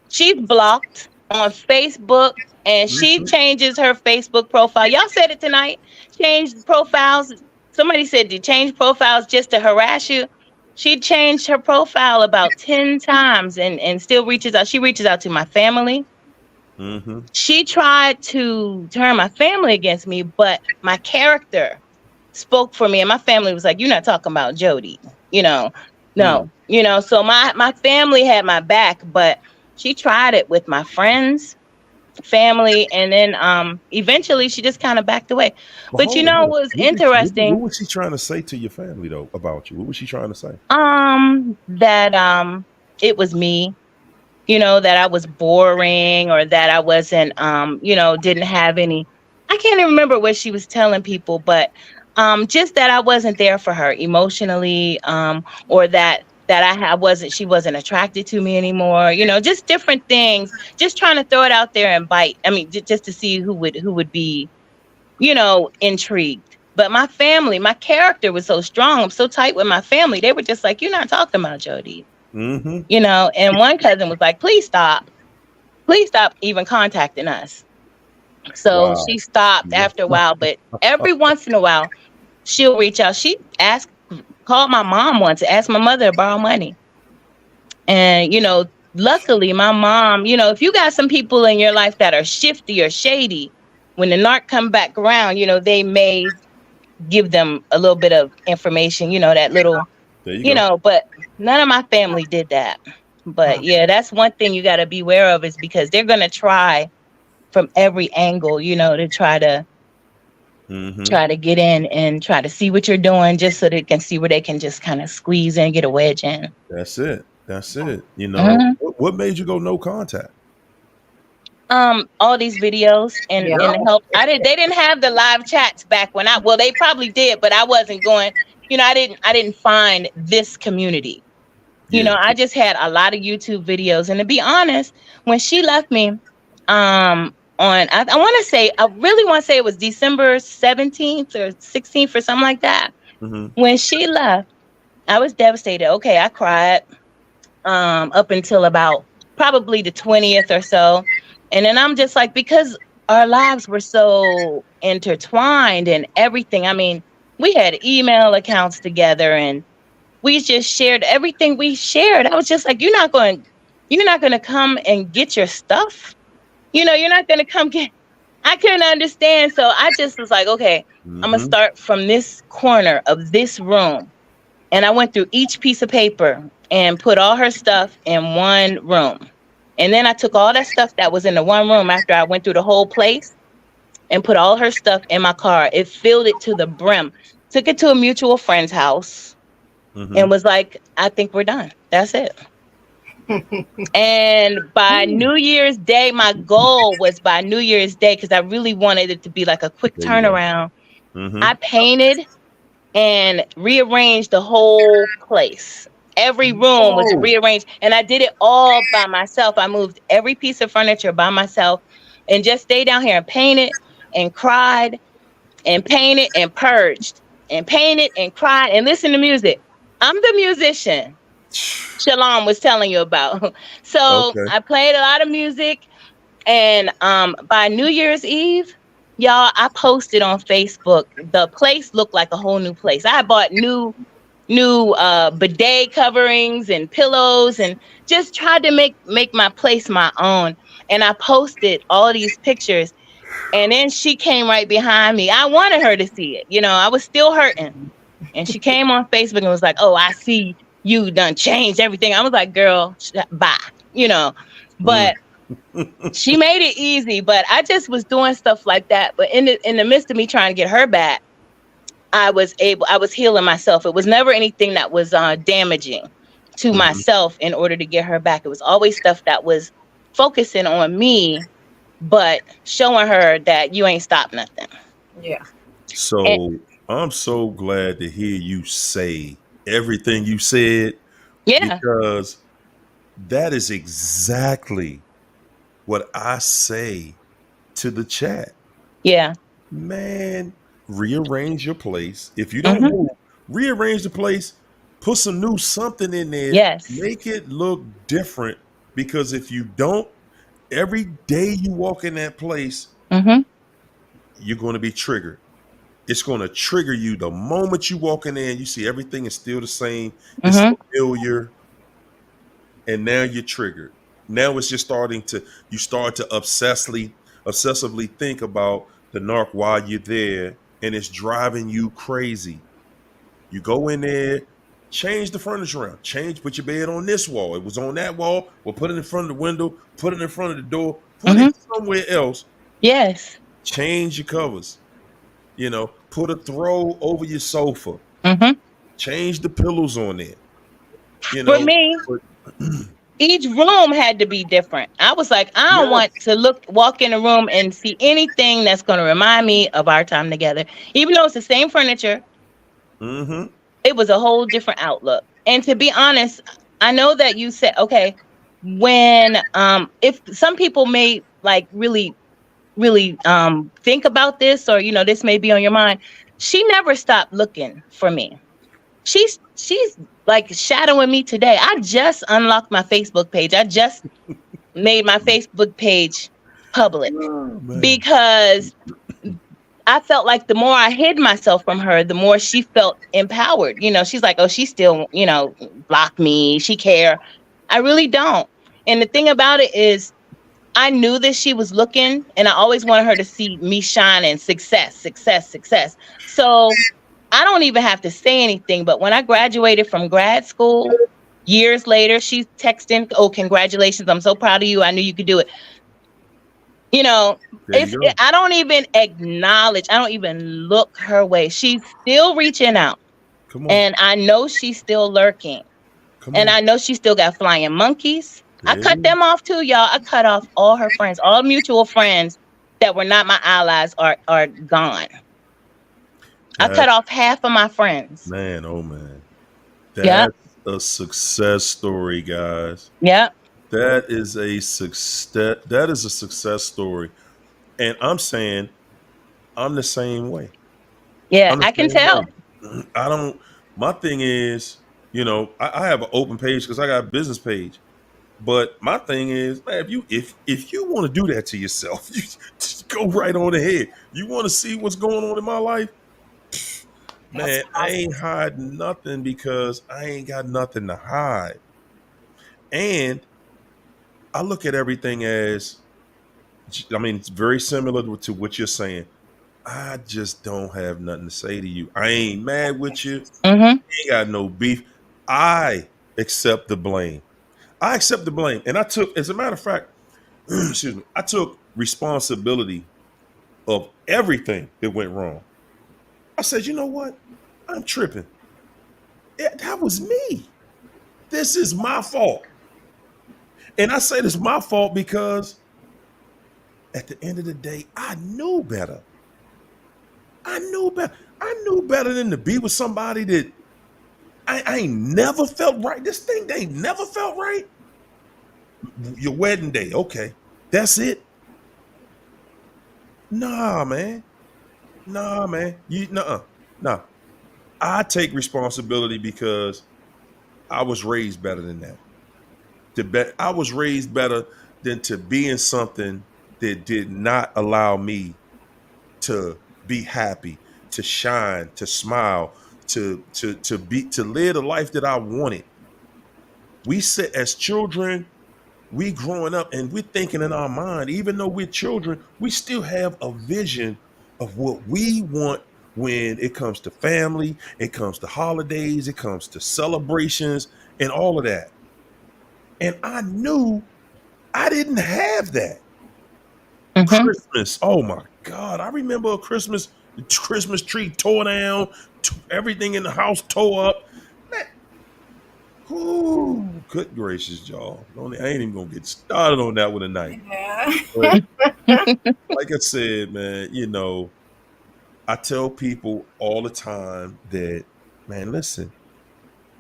She's blocked on Facebook and she Mhm. changes her Facebook profile. Y'all said it tonight. Changed profiles. Somebody said to change profiles just to harass you. She changed her profile about 10 times and still reaches out. She reaches out to my family. Mhm. She tried to turn my family against me, but my character spoke for me. And my family was like, you're not talking about Jody, you know, Mm. no, so my family had my back, but she tried it with my friends, family. And then, eventually she just kind of backed away. But But hold on, hold on. what was What interesting, was she trying to say to your family though about you? What was she trying to say? that, it was me, that I was boring or that I wasn't, didn't have any. I can't even remember what she was telling people, but just that I wasn't there for her emotionally, or she wasn't attracted to me anymore. Just different things. Just trying to throw it out there and bite. I mean, just to see who would be, intrigued. But my family, my character was so strong. I'm so tight with my family. They were just like, "You're not talking about Jody." Mm-hmm. And one cousin was like, please stop even contacting us. So Wow. she stopped after a while, but every once in a while she'll reach out. She asked called my mom once, asked my mother to borrow money. And, luckily my mom, if you got some people in your life that are shifty or shady, when the narc come back around, they may give them a little bit of information, that little, There you go. but none of my family did that. But yeah, that's one thing you got to be aware of, is because they're going to try from every angle, to try to get in and try to see what you're doing, just so they can see where they can just kind of squeeze in, get a wedge in. That's it. That's it. Mhm. What made you go no contact? All these videos and help. They didn't have the live chats back when they probably did, but I wasn't going, I didn't find this community. Yeah. I just had a lot of YouTube videos. And to be honest, when she left me, I really want to say it was December 17th or 16th or something like that. When she left, I was devastated. Okay, I cried up until about probably the 20th or so. And then I'm just like, because our lives were so intertwined and everything. I mean, we had email accounts together and we just shared everything we shared. I was just like, you're not going to come and get your stuff. You're not going to come get. I couldn't understand. So I just was like, okay, I'm going to start from this corner of this room. And I went through each piece of paper and put all her stuff in one room. And then I took all that stuff that was in the one room after I went through the whole place and put all her stuff in my car. It filled it to the brim. Took it to a mutual friend's house and was like, I think we're done. That's it. And by New Year's Day, my goal was by New Year's Day, because I really wanted it to be like a quick turnaround. I painted and rearranged the whole place. Every room was rearranged, and I did it all by myself. I moved every piece of furniture by myself and just stayed down here and painted and cried and painted and purged and painted and cried and listened to music. I'm the musician Shalom was telling you about. So I played a lot of music, and by New Year's Eve, y'all, I posted on Facebook. The place looked like a whole new place. I bought new bidet coverings and pillows and just tried to make my place my own. And I posted all these pictures, and then she came right behind me. I wanted her to see it. I was still hurting. And she came on Facebook and was like, oh, I see you done changed everything. I was like, girl, bye, but she made it easy. But I just was doing stuff like that. But in the midst of me trying to get her back, I was healing myself. It was never anything that was damaging to myself in order to get her back. It was always stuff that was focusing on me, but showing her that you ain't stopped nothing. Yeah. So I'm so glad to hear you say everything you said. Yeah. Because that is exactly what I say to the chat. Yeah. Man, rearrange your place. If you don't move, rearrange the place, put some new something in there. Yes. Make it look different. Because if you don't, every day you walk in that place, you're going to be triggered. It's going to trigger you the moment you walk in there and you see everything is still the same. It's familiar. And now you're triggered. Now it's just you start to obsessively think about the narc while you're there, and it's driving you crazy. You go in there, change the furniture around, put your bed on this wall. It was on that wall. We'll put it in front of the window, put it in front of the door, put it somewhere else. Yes. Change your covers. Put a throw over your sofa. Change the pillows on there. For me, each room had to be different. I was like, I don't want to walk in a room and see anything that's going to remind me of our time together. Even though it's the same furniture, it was a whole different outlook. And to be honest, I know that you said, okay, when if some people may like really think about this, or this may be on your mind, she never stopped looking for me. She's like shadowing me today. I just unlocked my Facebook page. I just made my Facebook page public because I felt like the more I hid myself from her, the more she felt empowered. She's like, oh, she still, block me. She care. I really don't. And the thing about it is, I knew that she was looking, and I always wanted her to see me shining, success, success, success. So I don't even have to say anything. But when I graduated from grad school, years later, she's texting, oh, congratulations. I'm so proud of you. I knew you could do it. You know, There you go. I don't even acknowledge, I don't even look her way. She's still reaching out. Come on. And I know she's still lurking. Come And on. I know she still got flying monkeys. I There it cut is. them off too, y'all. I cut off all her friends, all mutual friends that were not my allies are gone. I cut That's, off half of my friends. man, oh man. Yeah. That's a success story, guys. Yeah. That is a success. That is a success story. And I'm saying I'm the same way. Yeah. I'm the I can same tell. way. I don't. My thing is, I have an open page because I got a business page. But my thing is, man, if you want to do that to yourself, you just go right on ahead. You want to see what's going on in my life, That's man? I ain't awesome. hiding nothing because I ain't got nothing to hide. And I look at everything as, I mean, it's very similar to what you're saying. I just don't have nothing to say to you. I ain't mad with you. Mm-hmm. Ain't got no beef. I accept the blame. I accept the blame. And I took, as a matter of fact, excuse me, I took responsibility of everything that went wrong. I said, you know what? I'm tripping. That was me. This is my fault. And I say this is my fault because at the end of the day, I knew better. I knew better. I knew better than to be with somebody that I ain't never felt right. This thing, they ain't never felt right. Your wedding day, okay. That's it. Nah, man. Nah, man. Nah. I take responsibility because I was raised better than that. I was raised better than to be in something that did not allow me to be happy, to shine, to smile, to live the life that I wanted. We said as children, we growing up and we're thinking in our mind, even though we're children, we still have a vision of what we want when it comes to family, it comes to holidays, it comes to celebrations and all of that. And I knew I didn't have that. Mm-hmm. Christmas, oh my God. I remember a Christmas tree tore down, everything in the house tore up. Man, whoo, good gracious, y'all. I ain't even gonna get started on that one tonight. Yeah. But like I said, man, I tell people all the time that, man, listen,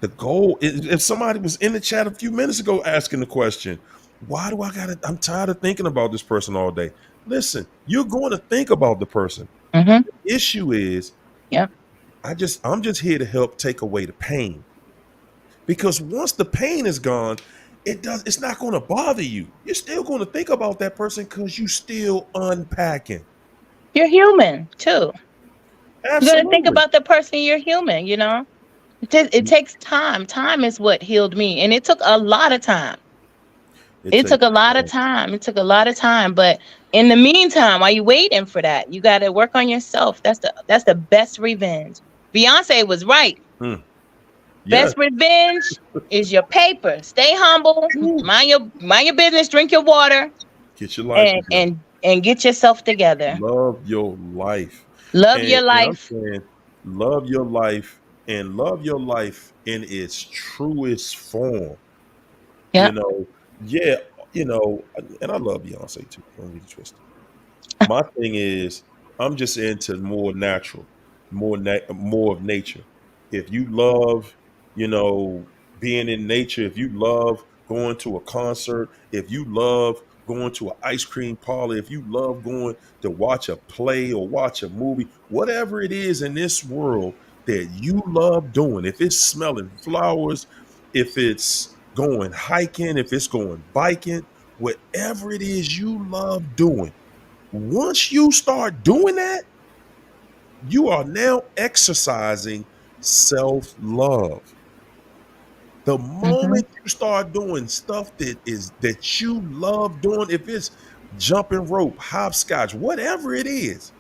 the goal is, if somebody was in the chat a few minutes ago asking the question, why do I gotta, I'm tired of thinking about this person all day. Listen, you're going to think about the person. Mm-hmm. The issue is, Yeah. I'm just here to help take away the pain. Because once the pain is gone, it's not going to bother you. You're still going to think about that person because you still unpacking. You're human too. You're gonna think Absolutely. about the person. You're human. It takes time. Time is what healed me, and it took a lot of time. It It took takes a lot of time. It took a lot of time. But in the meantime, while you waiting for that, you got to work on yourself. That's the best revenge. Beyonce was right. mm, yes. Best revenge is your paper. Stay humble. Ooh, Mind your business. Drink your water, get your life and together. and and get yourself together. Love your life. Love your And I'm life. saying, love your life and love your life in its truest form. You Yeah. know, yeah, and I love Beyonce too. Don't get it twisted. My thing is, I'm just into more natural, more of nature. If you love, being in nature, if you love going to a concert, if you love going to an ice cream parlor, if you love going to watch a play or watch a movie, whatever it is in this world that you love doing, if it's smelling flowers, if it's going hiking, if it's going biking, whatever it is you love doing, once you start doing that, You are now exercising self-love. The Mm-hmm. moment you start doing stuff that you love doing, if it's jumping rope, hopscotch, whatever it is,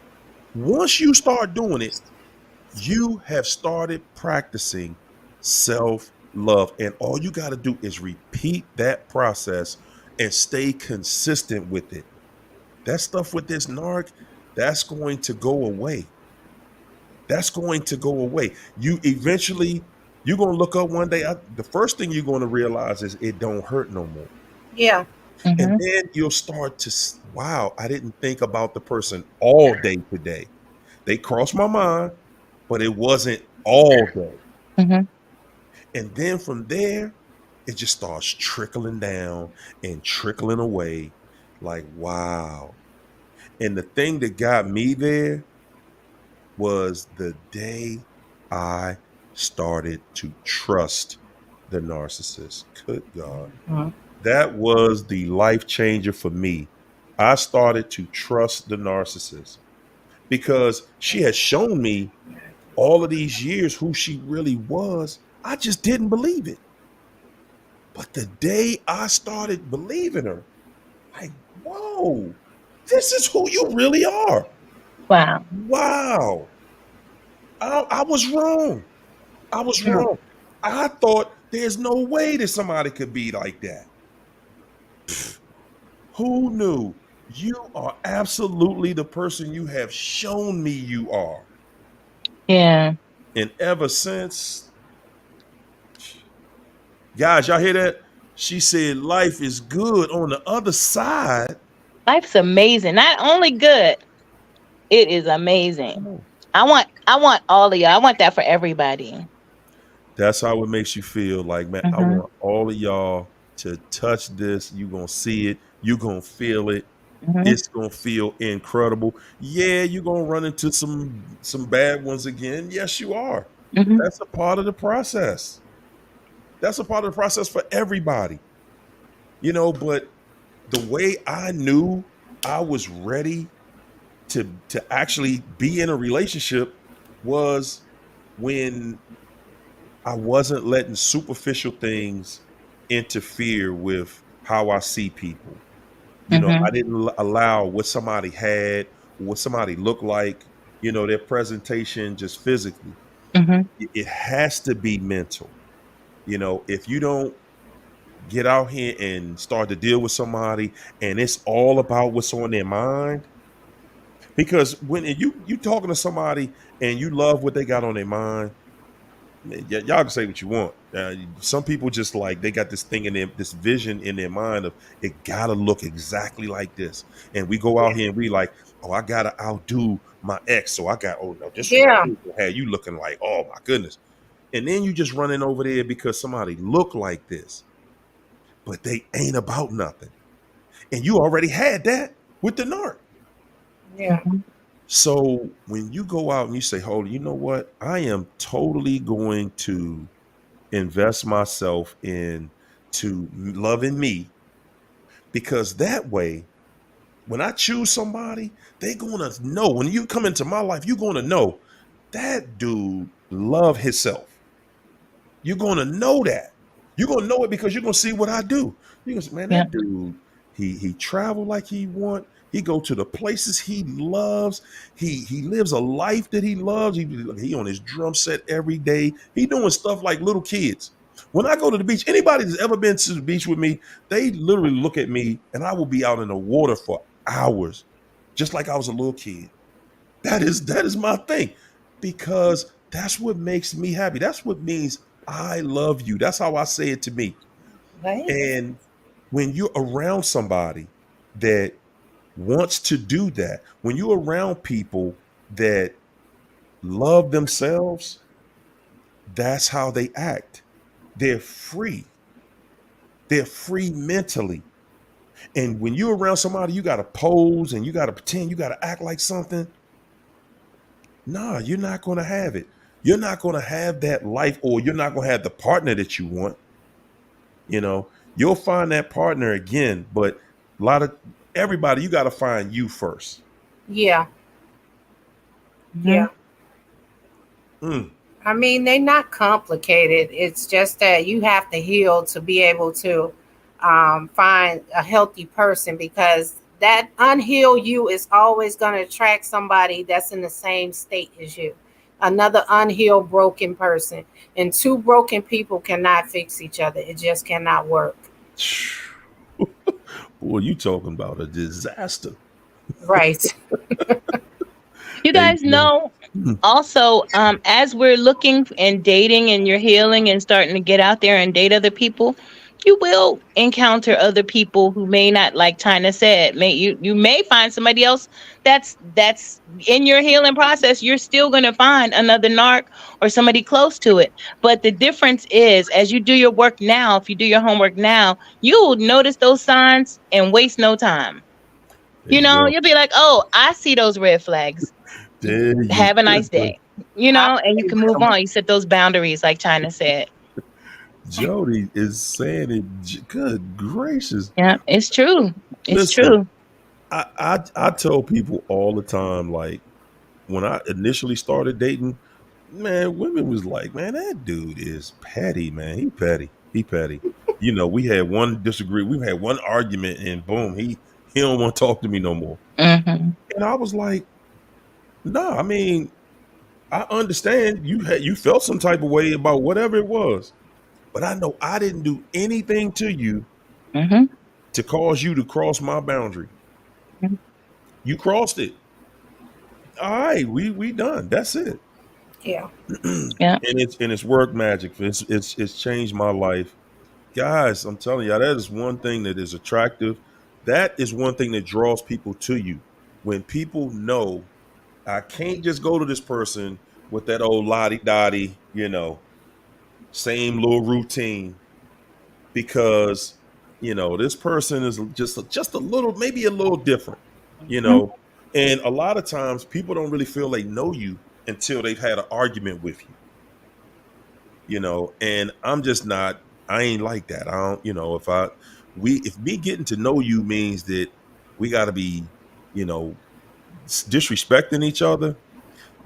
once you start doing it, you have started practicing self love. And all you got to do is repeat that process and stay consistent with it. That stuff with this narc, that's going to go away. That's going to go away. You eventually, you're going to look up one day. The first thing you're going to realize is it don't hurt no more. Yeah. And Mm-hmm. then you'll start to, wow, I didn't think about the person all day today. They crossed my mind, but it wasn't all day. Mm-hmm. And then from there, it just starts trickling down and trickling away. Like, wow. And the thing that got me there was the day I started to trust the narcissist. Good God. Mhm. That was the life changer for me. I started to trust the narcissist because she had shown me all of these years who she really was. I just didn't believe it. But the day I started believing her, like, whoa, this is who you really are. Wow. Wow. I was wrong. I was Mm. wrong. I thought there's no way that somebody could be like that. Who knew? You are absolutely the person you have shown me you are. Yeah. And ever since, guys, y'all hear that? She said life is good on the other side. Life's amazing. Not only good, it is Come amazing. on. I want all of y'all. I want that for everybody. That's how it makes you feel. Like, man, I Mm-hmm. want all of y'all to touch this. You're going to see it. You're going to feel it. Mm-hmm. It's going to feel incredible. Yeah, you're going to run into some bad ones again. Yes, you are. Mm-hmm. That's a part of the process. That's a part of the process for everybody. But the way I knew I was ready to actually be in a relationship was when I wasn't letting superficial things interfere with how I see people. Mm-hmm. I didn't allow what somebody had, what somebody looked like, their presentation just physically. Mm-hmm. It has to be mental. If you don't get out here and start to deal with somebody and it's all about what's on their mind, because when you talking to somebody and you love what they got on their mind, y'all can say what you want. Some people just like they got this thing in their this vision in their mind of it gotta look exactly like this. And we go out here and we like, oh, I gotta outdo my ex. So I got, oh no, this one right Yeah. here will have you looking like, oh my goodness. And then you just running over there because somebody look like this, but they ain't about nothing. And you already had that with the narc. Yeah. So when you go out and you say, hold on, you know what? I am totally going to invest myself in to loving me, because that way when I choose somebody, they gonna know when you come into my life, you're gonna know that dude love himself. You're gonna know that. You're gonna know it because you're gonna see what I do. You're gonna say, man, Yeah. that dude, he travel like he want. He go to the places he loves. He lives a life that he loves. He on his drum set every day. He doing stuff like little kids. When I go to the beach, anybody that's ever been to the beach with me, they literally look at me and I will be out in the water for hours, just like I was a little kid. That is my thing, because that's what makes me happy. That's what means I love you. That's how I say it to me. Right. And when you're around somebody that wants to do that, when you're around people that love themselves, that's how they act. They're free. They're free mentally. And when you're around somebody, you got to pose and you got to pretend, you got to act like something. Nah, you're not going to have it. You're not going to have that life, or you're not going to have the partner that you want. You'll find that partner again, but a lot of everybody, you got to find you first. Yeah. Mm-hmm. Yeah. Mm. I mean, they're not complicated. It's just that you have to heal to be able to find a healthy person, because that unhealed you is always going to attract somebody that's in the same state as you. Another unhealed, broken person. And two broken people cannot fix each other. It just cannot work. Boy, you talking about a disaster. Right. You Hey, guys Joe. know Mm. also, as we're looking and dating and you're healing and starting to get out there and date other people, you will encounter other people who may not, like China said, you may find somebody else that's in your healing process. You're still going to find another narc or somebody close to it. But the difference is, as you do your work now, if you do your homework now, you'll notice those signs and waste no time. There you go. You'll be like, oh, I see those red flags. There you Have a nice go. day. I And you agree can with move them. on. You set those boundaries, like China said. Jody is saying it. Good gracious. Yeah, it's true. It's Listen, true. I tell people all the time, like when I initially started dating, man, women was like, man, that dude is petty, man. He petty. He petty. We had one disagree. We had one argument, and boom, he don't want to talk to me no more. Hmm. And I was like, no, I mean, I understand you felt some type of way about whatever it was, but I know I didn't do anything to you Hmm. to cause you to cross my boundary. You crossed it. All right, we done. That's it. Yeah. and Yeah. it's work magic. It's changed my life. Guys, I'm telling you, that is one thing that is attractive. That is one thing that draws people to you. When people know I can't just go to this person with that old lottie dottie, same little routine, because this person is just a little, maybe a little different, you Mhm. know. And a lot of times people don't really feel they know you until they've had an argument with you. And I'm just not, I ain't like that. I don't, if me getting to know you means that we got to be, you know disrespecting each other,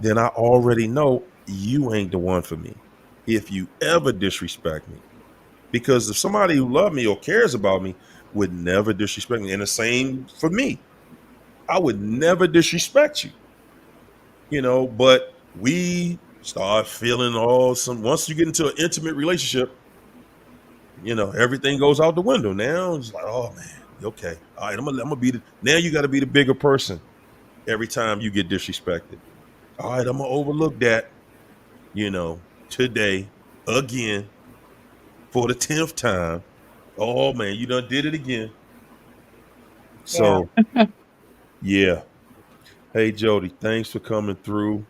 then I already know you ain't the one for me. If you ever disrespect me, because if somebody who love me or cares about me would never disrespect me, and the same for me, I would never disrespect you. But we start feeling all some once you get into an intimate relationship, everything goes out the window. Now it's like, oh man, okay, all right, I'm gonna be the now you got to be the bigger person every time you get disrespected. All right, I'm gonna overlook that, today again for the 10th time. Oh man, you done did it again. Yeah. So yeah. Hey Jody, thanks for coming through.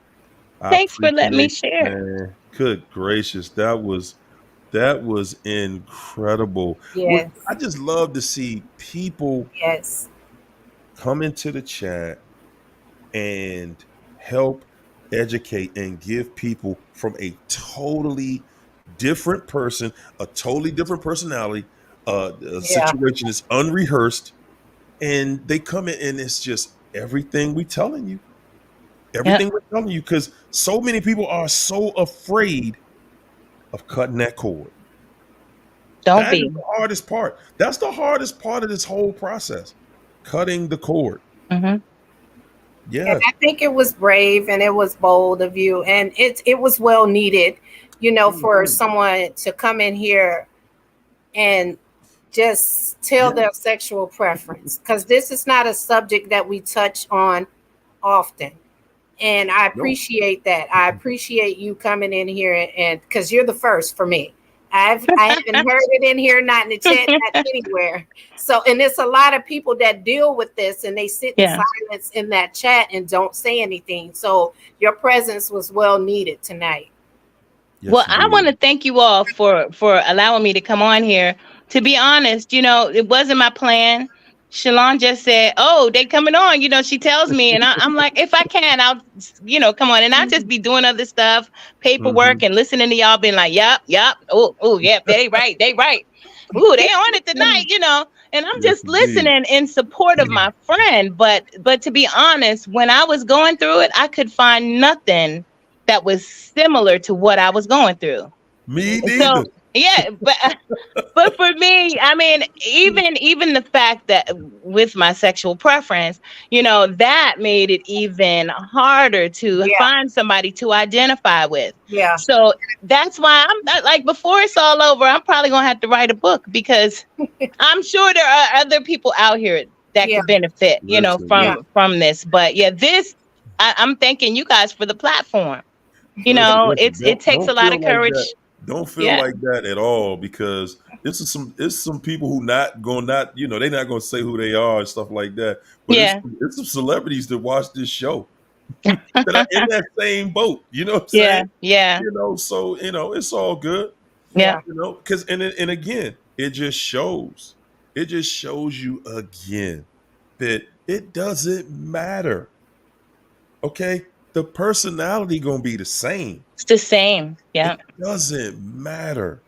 I Thanks for letting me appreciate it, share. man. Good gracious. That was incredible. Yes. I just love to see people Yes. come into the chat and help educate and give people from a totally different person, a totally different personality, a Yeah. situation is unrehearsed, and they come in and it's just everything we telling you, Yep. everything we're telling you, because so many people are so afraid of cutting that cord. Don't That is be. the hardest part. That's the hardest part of this whole process, cutting the cord. Hmm. And Yes. I think it was brave and it was bold of you, and it was well needed, for Mhm. someone to come in here and just tell Yeah. their sexual preference, because this is not a subject that we touch on often. And I No. appreciate that. I appreciate you coming in here, and because you're the first for me. I haven't heard it in here, not in the chat, not anywhere. So, and there's a lot of people that deal with this, and they sit in Yeah. silence in that chat and don't say anything. So your presence was well needed tonight. Well, Yes, you I want did. to thank you all for allowing me to come on here. To be honest, it wasn't my plan. Shalon just said, "Oh, they coming on." She tells me, and I'm like, if I can, I'll, come on, and I just be doing other stuff, paperwork, Mhm. and listening to y'all, being like, "Yep, yep, oh, yep, they right, they right, ooh, they on it tonight." And I'm Yes, just indeed. listening in support of my friend. But to be honest, when I was going through it, I could find nothing that was similar to what I was going through. Me So neither. yeah, but for me, I mean, even the fact that with my sexual preference, that made it even harder to Yeah. find somebody to identify with. Yeah. So that's why like, before it's all over, I'm probably gonna have to write a book, because I'm sure there are other people out here that Yeah. could benefit, Listen, Yeah. from this. But yeah, I'm thanking you guys for the platform. listen, It takes a don't lot feel of like that. courage. Don't feel Yeah, like that at all, because it's some people who not they're not gonna say who they are and stuff like that. But yeah, it's some celebrities that watch this show that are in that same boat. You know what I'm yeah, saying? yeah, So it's all good. yeah. Yeah. Because and again, it just shows you again that it doesn't matter. Okay, the personality gonna be the same. It's the same. It Yeah. doesn't matter.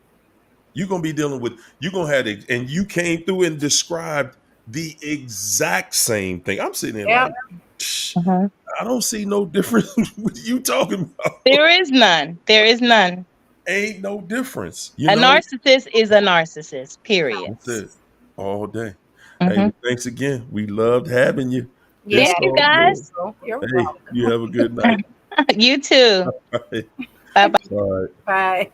You're gonna be dealing with, you're gonna have it, and you came through and described the exact same thing. I'm sitting there Yeah. like, "Psh, Mhm. I don't see no difference what you talking about. There is none. There is none. Ain't no difference, A narcissist is a narcissist. Period. That's it. All day. Hey, Hmm. well, thanks again. We loved having you. Thank It's Yeah. you, all good. guys. You're Hey, welcome. you have a good night. You too. All right. Bye bye. All right. Bye.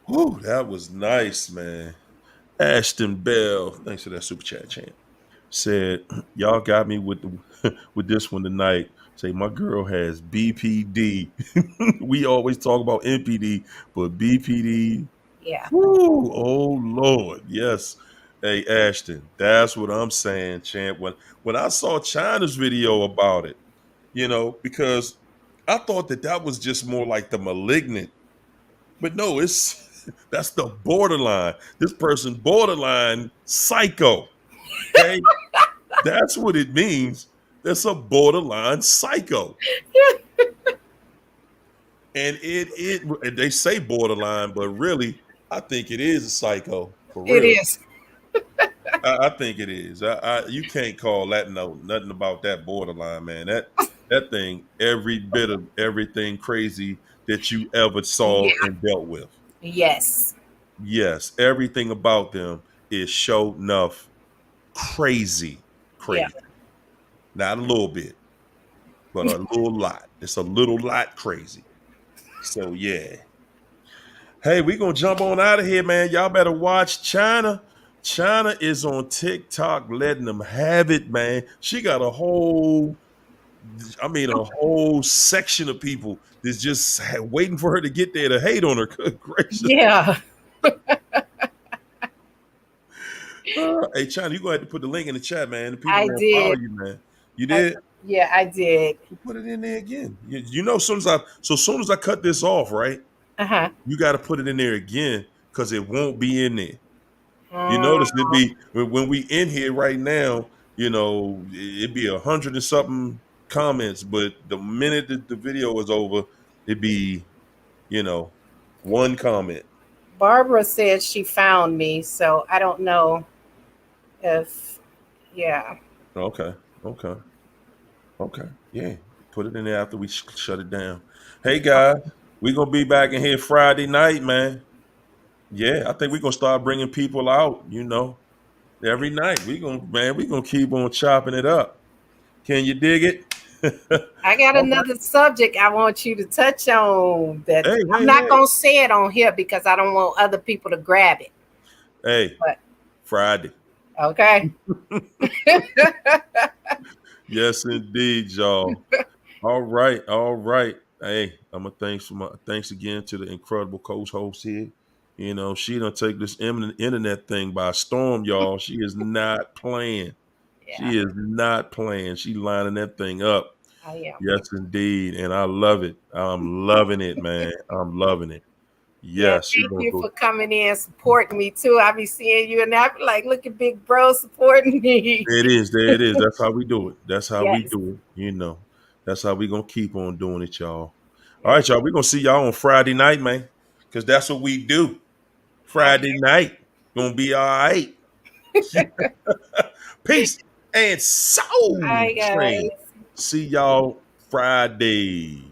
Whew, that was nice, man. Ashton Bell, thanks for that super chat chant. Said, y'all got me with the with this one tonight. Say my girl has BPD. We always talk about NPD, but BPD. Yeah. Whew, oh Lord, yes. Hey Ashton, that's what I'm saying, champ. When I saw China's video about it, because I thought that was just more like the malignant, but no, it's that's the borderline. This person borderline psycho. Okay, that's what it means. That's a borderline psycho. And and they say borderline, but really, I think it is a psycho for It real. is. I think it is. You can't call that nothing about that borderline, man. That thing, every bit of everything crazy that you ever saw Yeah. and dealt with. Yes. Yes, everything about them is show enough crazy, Yeah. crazy. Not a little bit, but a little lot. It's a little lot crazy. So yeah. Hey, we gonna jump on out of here, man. Y'all better watch China. China is on TikTok letting them have it, man. She got a whole section of people that's just waiting for her to get there to hate on her. Good gracious. Yeah. Hey, China, you gonna have to put the link in the chat, man. The people I gonna follow did. you, man. You I, did? yeah, I did. We'll put it in there again. As soon as I cut this off, right? Uh-huh. You got to put it in there again because it won't be in there. You Mm, notice it'd be when we in here right now, it'd be 100 and something comments, but the minute that the video is over, it'd be, you know, one comment. Barbara said she found me, so I don't know if, yeah. Okay, okay, okay. Yeah, put it in there after we shut it down. Hey guys, we gonna be back in here Friday night, man. Yeah, I think we're gonna start bringing people out. Every night. We gonna keep on chopping it up. Can you dig it? I got All right. another subject I want you to touch on that Hey, I'm hey, not hey, going to say it on here because I don't want other people to grab it. hey. But Friday. okay. Yes, indeed, y'all. All right, all right. Hey, I'm gonna thanks again to the incredible co-host here. She done take this internet thing by storm, y'all. She is not playing. Yeah, She is not playing. She lining that thing up. I am. Yes, indeed. And I love it. I'm loving it, man. I'm loving it. Yeah, Yes, she thank gonna you go. for coming in supporting me too. I be seeing you and I be like, look at big bro supporting me. There it is. There it is. That's how we do it. That's how we Yes. do it. That's how we gonna keep on doing it, y'all. All Yes. right, y'all. We're gonna see y'all on Friday night, man. Cause that's what we do. Okay. Friday night. Gonna be all right. Peace and soul Bye train. guys. See y'all Friday.